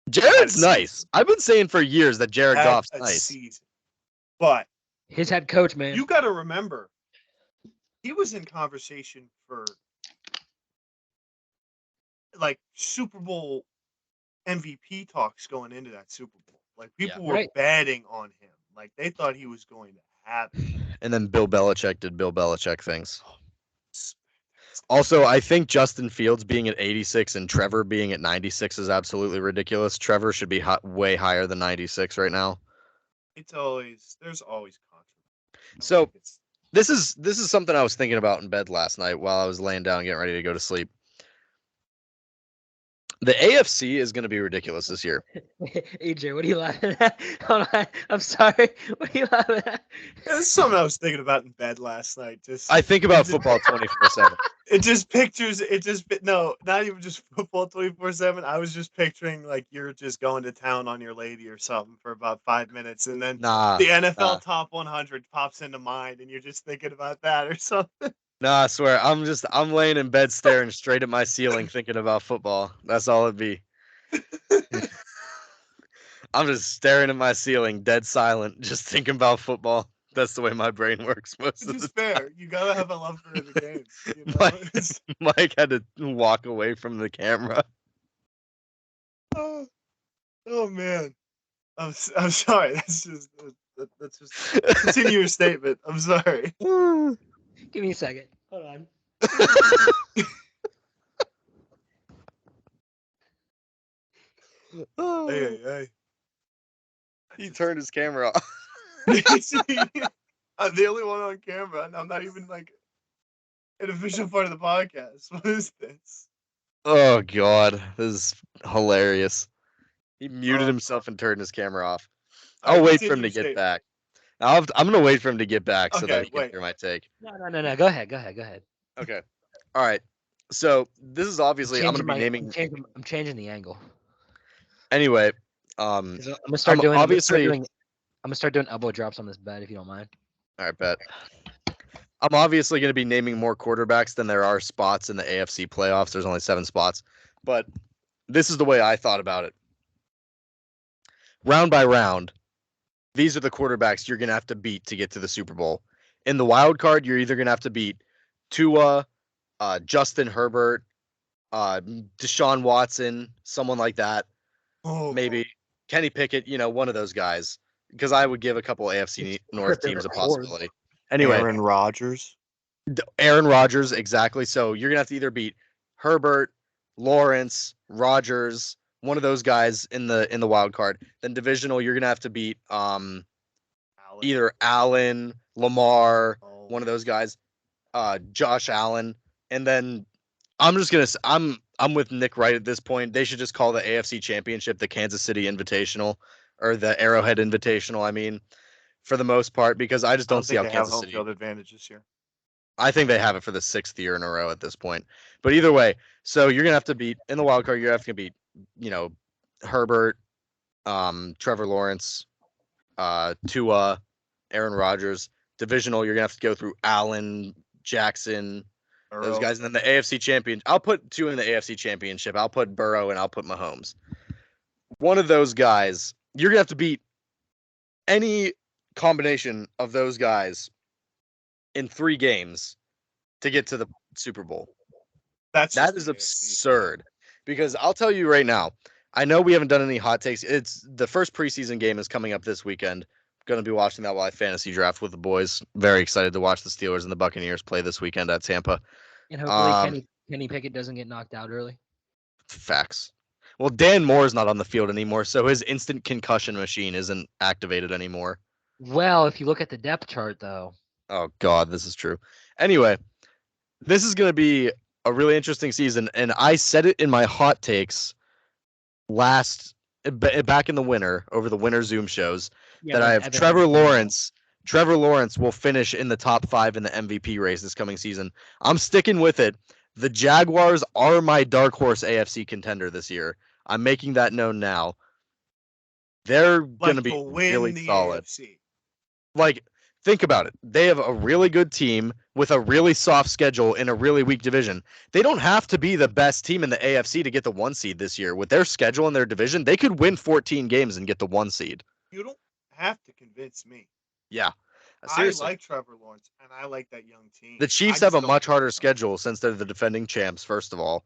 Jared's season. nice. I've been saying for years that Jared had Goff's a nice. season. But His head coach, man. you got to remember, he was in conversation for like Super Bowl MVP talks going into that Super Bowl. Like, people were right. betting on him. Like, they thought he was going to have it. And then Bill Belichick did Bill Belichick things. Also, I think Justin Fields being at 86 and Trevor being at 96 is absolutely ridiculous. Trevor should be way higher than 96 right now. There's always controversy. So this is something I was thinking about in bed last night while I was laying down getting ready to go to sleep. The AFC is going to be ridiculous this year. AJ, what are you laughing at? Hold on. I'm sorry. What are you laughing at? That's something I was thinking about in bed last night. I think about football 24/7. No, not even just football 24/7. I was just picturing like you're just going to town on your lady or something for about 5 minutes, and then the NFL top 100 pops into mind, and you're just thinking about that or something. Nah, I swear, I'm laying in bed staring straight at my ceiling thinking about football. That's all it'd be. I'm just staring at my ceiling, dead silent, just thinking about football. That's the way my brain works most of the fair. time. You gotta have a love for the game. You know? Mike had to walk away from the camera. Oh man, I'm sorry. That's just continue your statement. I'm sorry. Give me a second. Hold on. Hey. He turned his camera off. I'm the only one on camera, and I'm not even like an official part of the podcast. What is this? Oh God, this is hilarious. He muted himself and turned his camera off. I'll wait for him to get back. I'm gonna wait for him to get back so that he can hear my take. No. Go ahead. Okay. All right. So this is obviously I'm gonna be naming. I'm changing the angle. Anyway, I'm gonna start doing elbow drops on this bed if you don't mind. All right, bet. I'm obviously going to be naming more quarterbacks than there are spots in the AFC playoffs. There's only 7 spots, but this is the way I thought about it. Round by round, these are the quarterbacks you're going to have to beat to get to the Super Bowl. In the wild card, you're either going to have to beat Tua, Justin Herbert, Deshaun Watson, someone like that. Maybe Kenny Pickett, one of those guys. Because I would give a couple AFC North teams a possibility. Anyway, Aaron Rodgers, exactly. So you're gonna have to either beat Herbert, Lawrence, Rodgers, one of those guys in the wild card. Then divisional, you're gonna have to beat either Allen, Lamar, one of those guys, Josh Allen, and then I'm with Nick right at this point. They should just call the AFC Championship the Kansas City Invitational or the Arrowhead Invitational. I mean, for the most part, because I just don't see how Kansas City. They have home field advantage this year. I think they have it for the 6th year in a row at this point. But either way, so you're gonna have to beat in the wild card. You're gonna have to beat, Herbert, Trevor Lawrence, Tua, Aaron Rodgers. Divisional, you're gonna have to go through Allen, Jackson, those guys, and then the AFC champion. I'll put 2 in the AFC Championship. I'll put Boro and I'll put Mahomes. One of those guys, you're gonna have to beat any combination of those guys in 3 games to get to the Super Bowl. That is absurd. Because I'll tell you right now, I know we haven't done any hot takes. It's the first preseason game is coming up this weekend. Going to be watching that while I fantasy draft with the boys. Very excited to watch the Steelers and the Buccaneers play this weekend at Tampa. And hopefully Kenny Pickett doesn't get knocked out early. Facts. Well, Dan Moore's not on the field anymore, so his instant concussion machine isn't activated anymore. Well, if you look at the depth chart, though. Oh, God, this is true. Anyway, this is going to be a really interesting season, and I said it in my hot takes last back in the winter over the winter Zoom shows Yeah, that I when have Evan Trevor was playing well. Lawrence. Trevor Lawrence will finish in the top 5 in the MVP race this coming season. I'm sticking with it. The Jaguars are my dark horse AFC contender this year. I'm making that known now. They're going to Like be to win really the solid. AFC. Like, think about it. They have a really good team with a really soft schedule in a really weak division. They don't have to be the best team in the AFC to get the 1 seed this year. With their schedule and their division, they could win 14 games and get the 1 seed. You don't have to convince me. Yeah. I Seriously. like Trevor Lawrence, and I like that young team. The I Chiefs just have a don't much think harder it's schedule since they're the defending champs, first of all.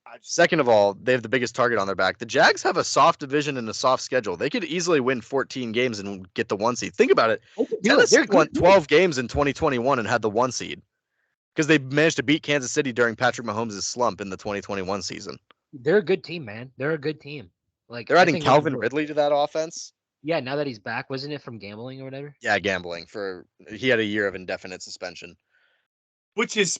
I just- Second of all, they have the biggest target on their back. The Jags have a soft division and a soft schedule. They could easily win 14 games and get the 1 seed. Think about it. They can do it. Tennessee They're won good. 12 games in 2021 and had the 1 seed because they managed to beat Kansas City during Patrick Mahomes' slump in the 2021 season. They're a good team, man. They're a good team. Like They're I adding think they can Calvin do it. Ridley to that offense. Yeah, now that he's back, wasn't it from gambling or whatever? Yeah, gambling he had a year of indefinite suspension. Which is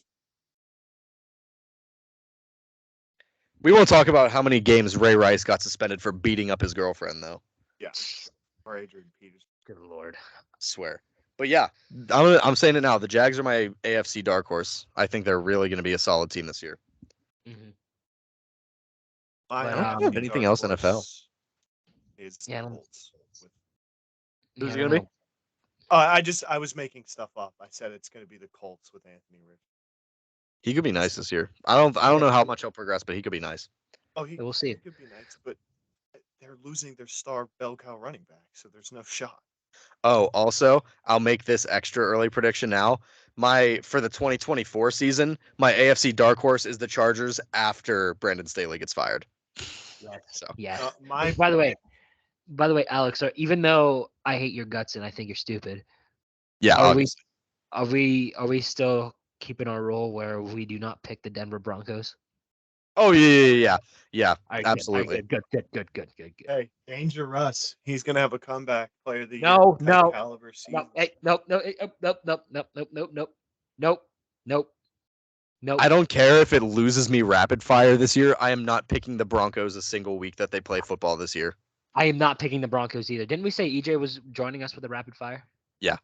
We won't talk about how many games Ray Rice got suspended for beating up his girlfriend, though. or Adrian Peters. Good lord. Swear. But yeah, I'm saying it now. The Jags are my AFC dark horse. I think they're really going to be a solid team this year. Mm-hmm. My But, AFC have anything dark else NFL. horse Is Yeah, I the don't- Colts. Who's it I gonna don't be? know. I was making stuff up. I said it's going to be the Colts with Anthony Richardson. He could be nice this year. I don't know how much he'll progress, but he could be nice. Oh, We'll see. he could be nice, but they're losing their star bell cow running back, so there's no shot. Oh, also, I'll make this extra early prediction now. For the 2024 season, my AFC dark horse is the Chargers after Brandon Staley gets fired. Yes. So Yeah. My By the way, Alex, even though I hate your guts and I think you're stupid, yeah, Are obviously. are we still keeping our rule where we do not pick the Denver Broncos? Oh yeah. All right, Absolutely. Good. hey, Danger Russ. He's going to have a comeback player of the No, year type no, caliber season. No, hey, nope. I don't care if it loses me rapid fire this year. I am not picking the Broncos a single week that they play football this year. I am not picking the Broncos either. Didn't we say EJ was joining us with a rapid fire? Yeah.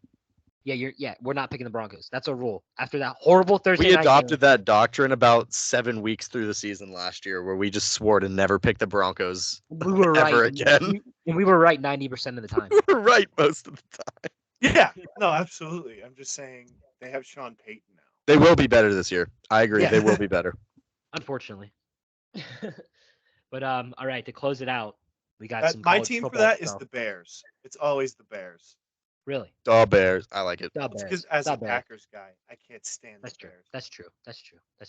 Yeah, we're not picking the Broncos. That's a rule. After that horrible Thursday We night adopted game, that doctrine about 7 weeks through the season last year, where we just swore to never pick the Broncos we were right. ever again. And we were right 90% of the time. We were right most of the time. Yeah, no, absolutely. I'm just saying they have Sean Payton now. They will be better this year. I agree. Yeah. They will be better. Unfortunately. But all right, to close it out, we got some My college team for football that is stuff. the Bears. It's always the Bears. Really. The Bears. I like it. The Because Bears. as The a Bears. Packers guy, I can't stand That's the true. Bears. That's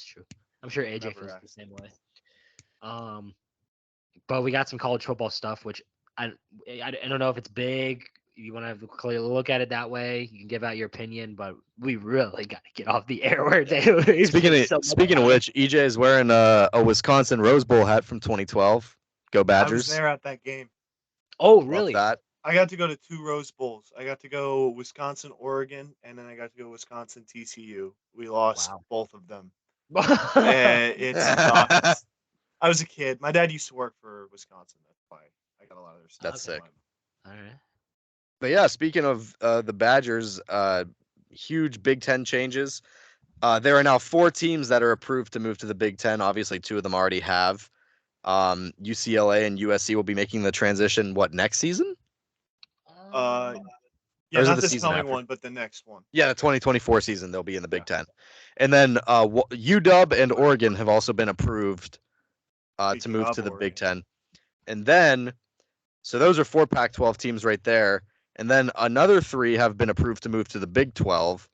true. I'm sure AJ Never feels the asked. same way. But we got some college football stuff, which I don't know if it's big. You want to clearly look at it that way. You can give out your opinion, but we really got to get off the air where Speaking of which, EJ is wearing a Wisconsin Rose Bowl hat from 2012. Go I was Badgers. there at that game. Oh, Love really? that. I got to go to 2 Rose Bowls. I got to go Wisconsin, Oregon, and then I got to go Wisconsin, TCU. We lost Wow. both of them. And it sucked. I was a kid. My dad used to work for Wisconsin. That's why I got a lot of their stuff. That's sick. All right. But yeah, speaking of the Badgers, huge Big Ten changes. There are now 4 teams that are approved to move to the Big Ten. Obviously, 2 of them already have. UCLA and USC will be making the transition, next season? Yeah, Or is it not the this season coming after? one, but the next one. Yeah, the 2024 season, they'll be in the Big Ten. And then UW and Oregon have also been approved to Speaking move of to the Big Oregon. Ten. And then, so those are 4 Pac-12 teams right there. And then another 3 have been approved to move to the Big 12,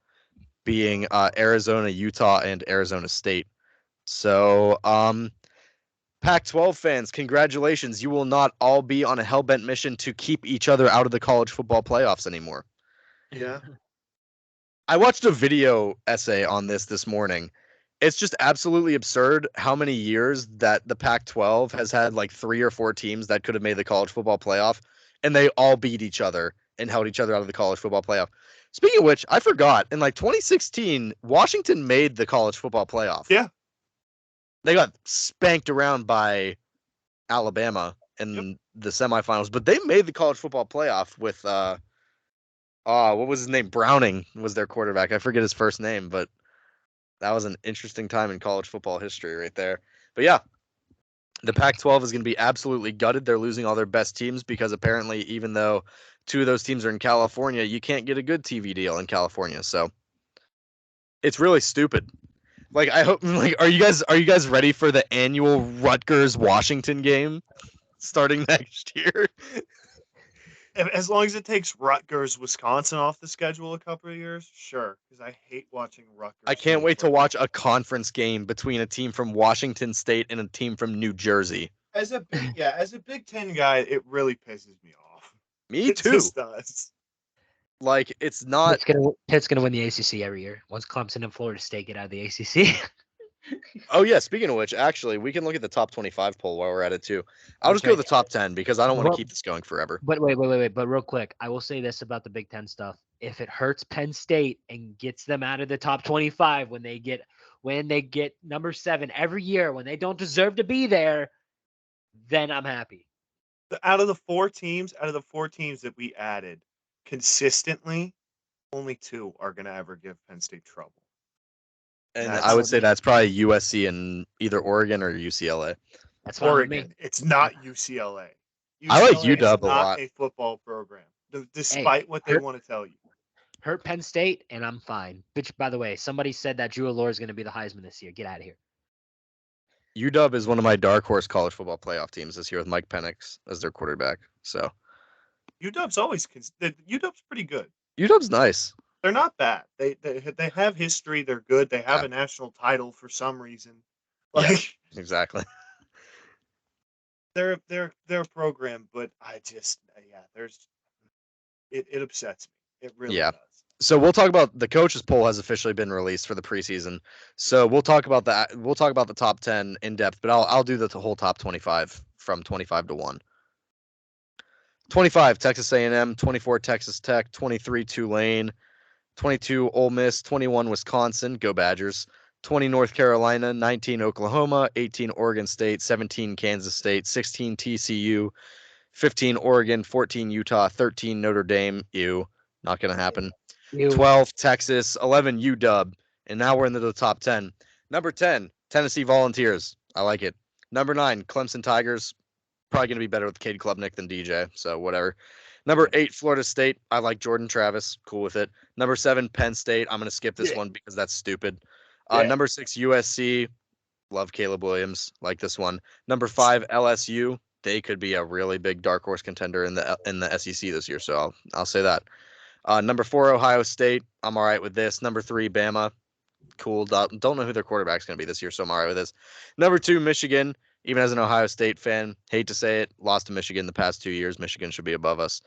being Arizona, Utah, and Arizona State. So, Pac-12 fans, congratulations. You will not all be on a hell-bent mission to keep each other out of the college football playoffs anymore. Yeah. I watched a video essay on this morning. It's just absolutely absurd how many years that the Pac-12 has had like 3 or 4 teams that could have made the college football playoff, and they all beat each other and held each other out of the college football playoff. Speaking of which, I forgot, in like 2016, Washington made the college football playoff. Yeah. They got spanked around by Alabama in the semifinals, but they made the college football playoff with what was his name? Browning was their quarterback. I forget his first name, but that was an interesting time in college football history right there. But yeah, the Pac-12 is going to be absolutely gutted. They're losing all their best teams because apparently, even though 2 of those teams are in California, you can't get a good TV deal in California. So it's really stupid. Like I hope, like, are you guys ready for the annual Rutgers Washington game starting next year? As long as it takes Rutgers, Wisconsin off the schedule a couple of years, sure. Because I hate watching Rutgers. I can't play wait to football. watch a conference game between a team from Washington State and a team from New Jersey. As a Big Ten guy, it really pisses me off. Me It too. just does. Like it's not. Pitt's gonna win the ACC every year once Clemson and Florida State get out of the ACC. Oh yeah. Speaking of which, actually, we can look at the top 25 poll while we're at it too. I'll just go Okay. to the top 10 because I don't want to Well- keep this going forever. But wait. But real quick, I will say this about the Big Ten stuff. If it hurts Penn State and gets them out of the top 25 when they get number 7 every year when they don't deserve to be there, then I'm happy. Out of the four teams that we added consistently, only 2 are going to ever give Penn State trouble. And That's I would what say me- that's probably USC and either Oregon or UCLA. That's fine with me. Oregon. It's not UCLA. I like UCLA is UW a not lot. a football program, despite what they hurt- want to tell you. Hurt Penn State and I'm fine. Which, by the way, somebody said that Drew Allure is going to be the Heisman this year. Get out of here. UW is one of my dark horse college football playoff teams this year with Mike Penix as their quarterback. So UW's pretty good. UW's nice. They're not bad. They have history. They're good. They have Yeah. a national title for some reason. Yeah. Like Exactly. they're a program, but it upsets me. It really Yeah. does. So we'll talk about the coaches poll has officially been released for the preseason. So we'll talk about that. We'll talk about the top 10 in depth, but I'll do the whole top 25 from 25 to 1. 25 Texas A&M, 24 Texas Tech, 23 Tulane, 22 Ole Miss, 21 Wisconsin, go Badgers, 20 North Carolina, 19 Oklahoma, 18 Oregon State, 17 Kansas State, 16 TCU, 15 Oregon, 14 Utah, 13 Notre Dame. Ew, not going to happen. 12 Texas, 11 UW, and now we're into the top 10. Number 10, Tennessee Volunteers. I like it. Number 9, Clemson Tigers. Probably going to be better with Cade Klubnik than DJ, so whatever. Number 8, Florida State. I like Jordan Travis. Cool with it. Number 7, Penn State. I'm going to skip this one because that's stupid. Number 6, USC. Love Caleb Williams. Like this one. Number 5, LSU. They could be a really big dark horse contender in the SEC this year, so I'll say that. Number 4, Ohio State. I'm all right with this. Number 3, Bama. Cool. Don't know who their quarterback's going to be this year, so I'm all right with this. Number 2, Michigan. Even as an Ohio State fan, hate to say it, lost to Michigan the past 2 years. Michigan should be above us.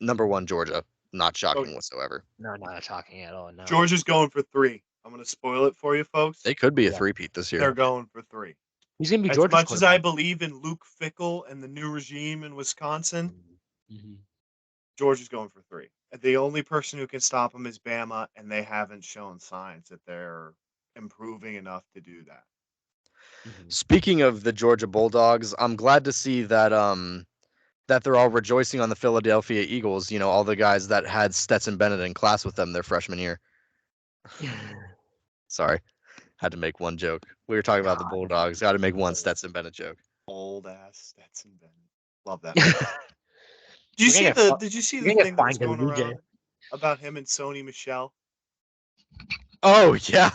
Number 1, Georgia. Not shocking whatsoever. No, not shocking at all. No. Georgia's going for 3. I'm going to spoil it for you, folks. They could be a three-peat this year. They're going for 3. He's going to be As Georgia's much as I quarterback. believe in Luke Fickell and the new regime in Wisconsin, Mhm. Georgia's going for 3. The only person who can stop them is Bama, and they haven't shown signs that they're improving enough to do that. Mhm. Speaking of the Georgia Bulldogs, I'm glad to see that that they're all rejoicing on the Philadelphia Eagles. You know, all the guys that had Stetson Bennett in class with them their freshman year. Sorry, had to make one joke. We were talking about the Bulldogs. Got to make one Stetson Bennett joke. Old ass Stetson Bennett. Love that. Did Did you see the thing that was fined him, going DJ. around about him and Sony Michel? Oh yeah.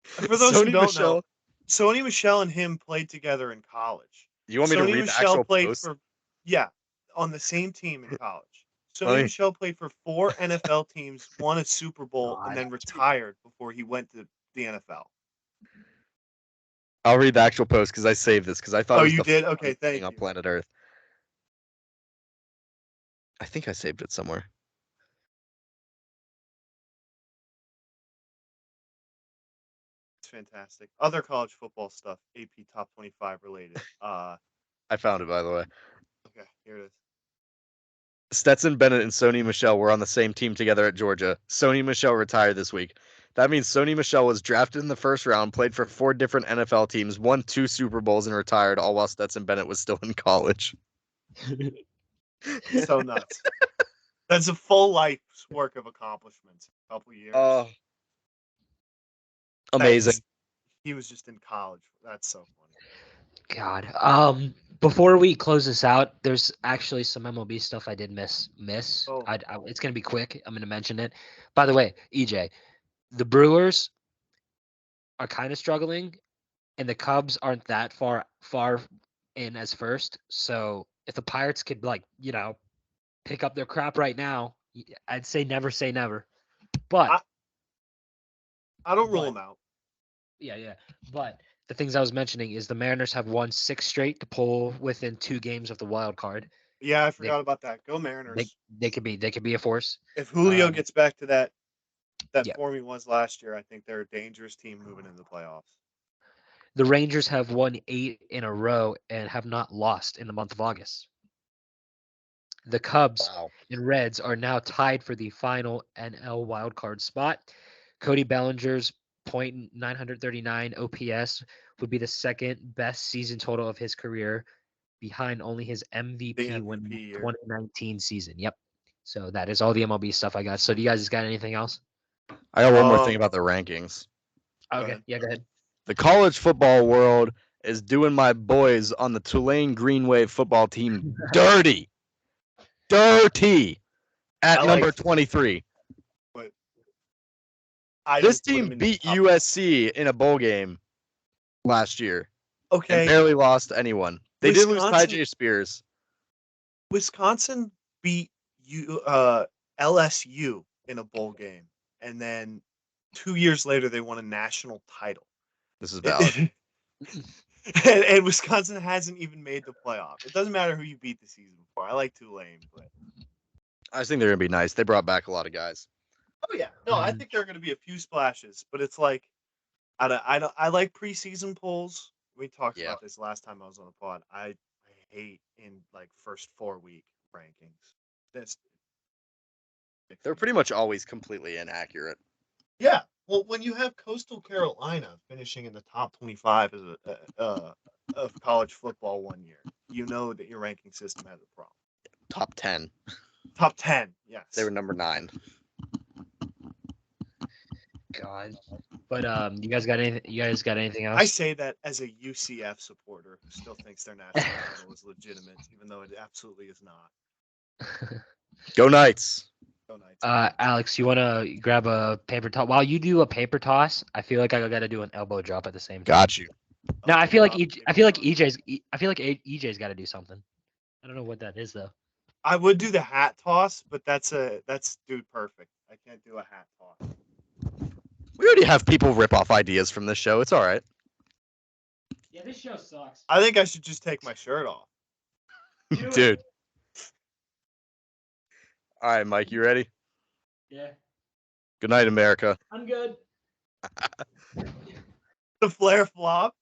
For those Sony who don't Michel. know, Sony Michel and him played together in college. You want me to Sony read the Michel actual played post? on the same team in college. Sony Funny. Michel played for 4 NFL teams, won a Super Bowl, God. and then retired before he went to the NFL. I'll read the actual post because I saved this because I thought. Oh, it was you the did? funniest Okay, thing thank on you. planet Earth. I think I saved it somewhere. It's fantastic. Other college football stuff, AP Top 25 related. I found it, by the way. Okay, here it is. Stetson Bennett and Sony Michel were on the same team together at Georgia. Sony Michel retired this week. That means Sony Michel was drafted in the first round, played for 4 different NFL teams, won 2 Super Bowls, and retired, all while Stetson Bennett was still in college. So nuts. That's a full life's work of accomplishments. A couple years. Amazing. He was just in college. That's so funny. God. Before we close this out, there's actually some MLB stuff I did miss. Oh. It's gonna be quick. I'm gonna mention it. By the way, EJ, the Brewers are kind of struggling, and the Cubs aren't that far in as first. So if the Pirates could pick up their crap right now, I'd say never. But I don't rule them out. Yeah. But the things I was mentioning is the Mariners have won 6 straight to pull within 2 games of the wild card. Yeah, I forgot about that. Go Mariners. They could be a force. If Julio gets back to that Yeah. form he was last year, I think they're a dangerous team moving into the playoffs. The Rangers have won 8 in a row and have not lost in the month of August. The Cubs and Reds are now tied for the final NL wildcard spot. Cody Bellinger's .939 OPS would be the second best season total of his career, behind only his MVP win 2019 season. Yep. So that is all the MLB stuff I got. So do you guys got anything else? I got one more thing about the rankings. Okay. Yeah, go ahead. The college football world is doing my boys on the Tulane Green Wave football team dirty. Dirty at number 23. But this team beat USC in a bowl game last year. Okay. And barely lost anyone. They did lose Ty Spears. Wisconsin beat LSU in a bowl game. And then 2 years later, they won a national title. This is valid. and Wisconsin hasn't even made the playoff. It doesn't matter who you beat the season before. I like Tulane, but I just think they're going to be nice. They brought back a lot of guys. Oh, yeah. No, I think there are going to be a few splashes, but it's like, I like preseason polls. We talked about this last time I was on the pod. I hate in like first 4-week rankings. They're pretty much always completely inaccurate. Yeah. Well, when you have Coastal Carolina finishing in the top 25 of college football one year, you know that your ranking system has a problem. Top 10. Top 10, yes. They were number 9. God. But you guys got anything else? I say that as a UCF supporter who still thinks their national title is legitimate, even though it absolutely is not. Go Knights. Go Knights. Alex, you want to grab a paper toss? While you do a paper toss, I feel like I got to do an elbow drop at the same time. Got you. No, I feel like EJ's got to do something. I don't know what that is though. I would do the hat toss, but that's dude perfect. I can't do a hat toss. We already have people rip off ideas from this show. It's all right. Yeah, this show sucks. I think I should just take my shirt off. Dude. All right, Mike, you ready? Yeah. Good night, America. I'm good. The flare flop.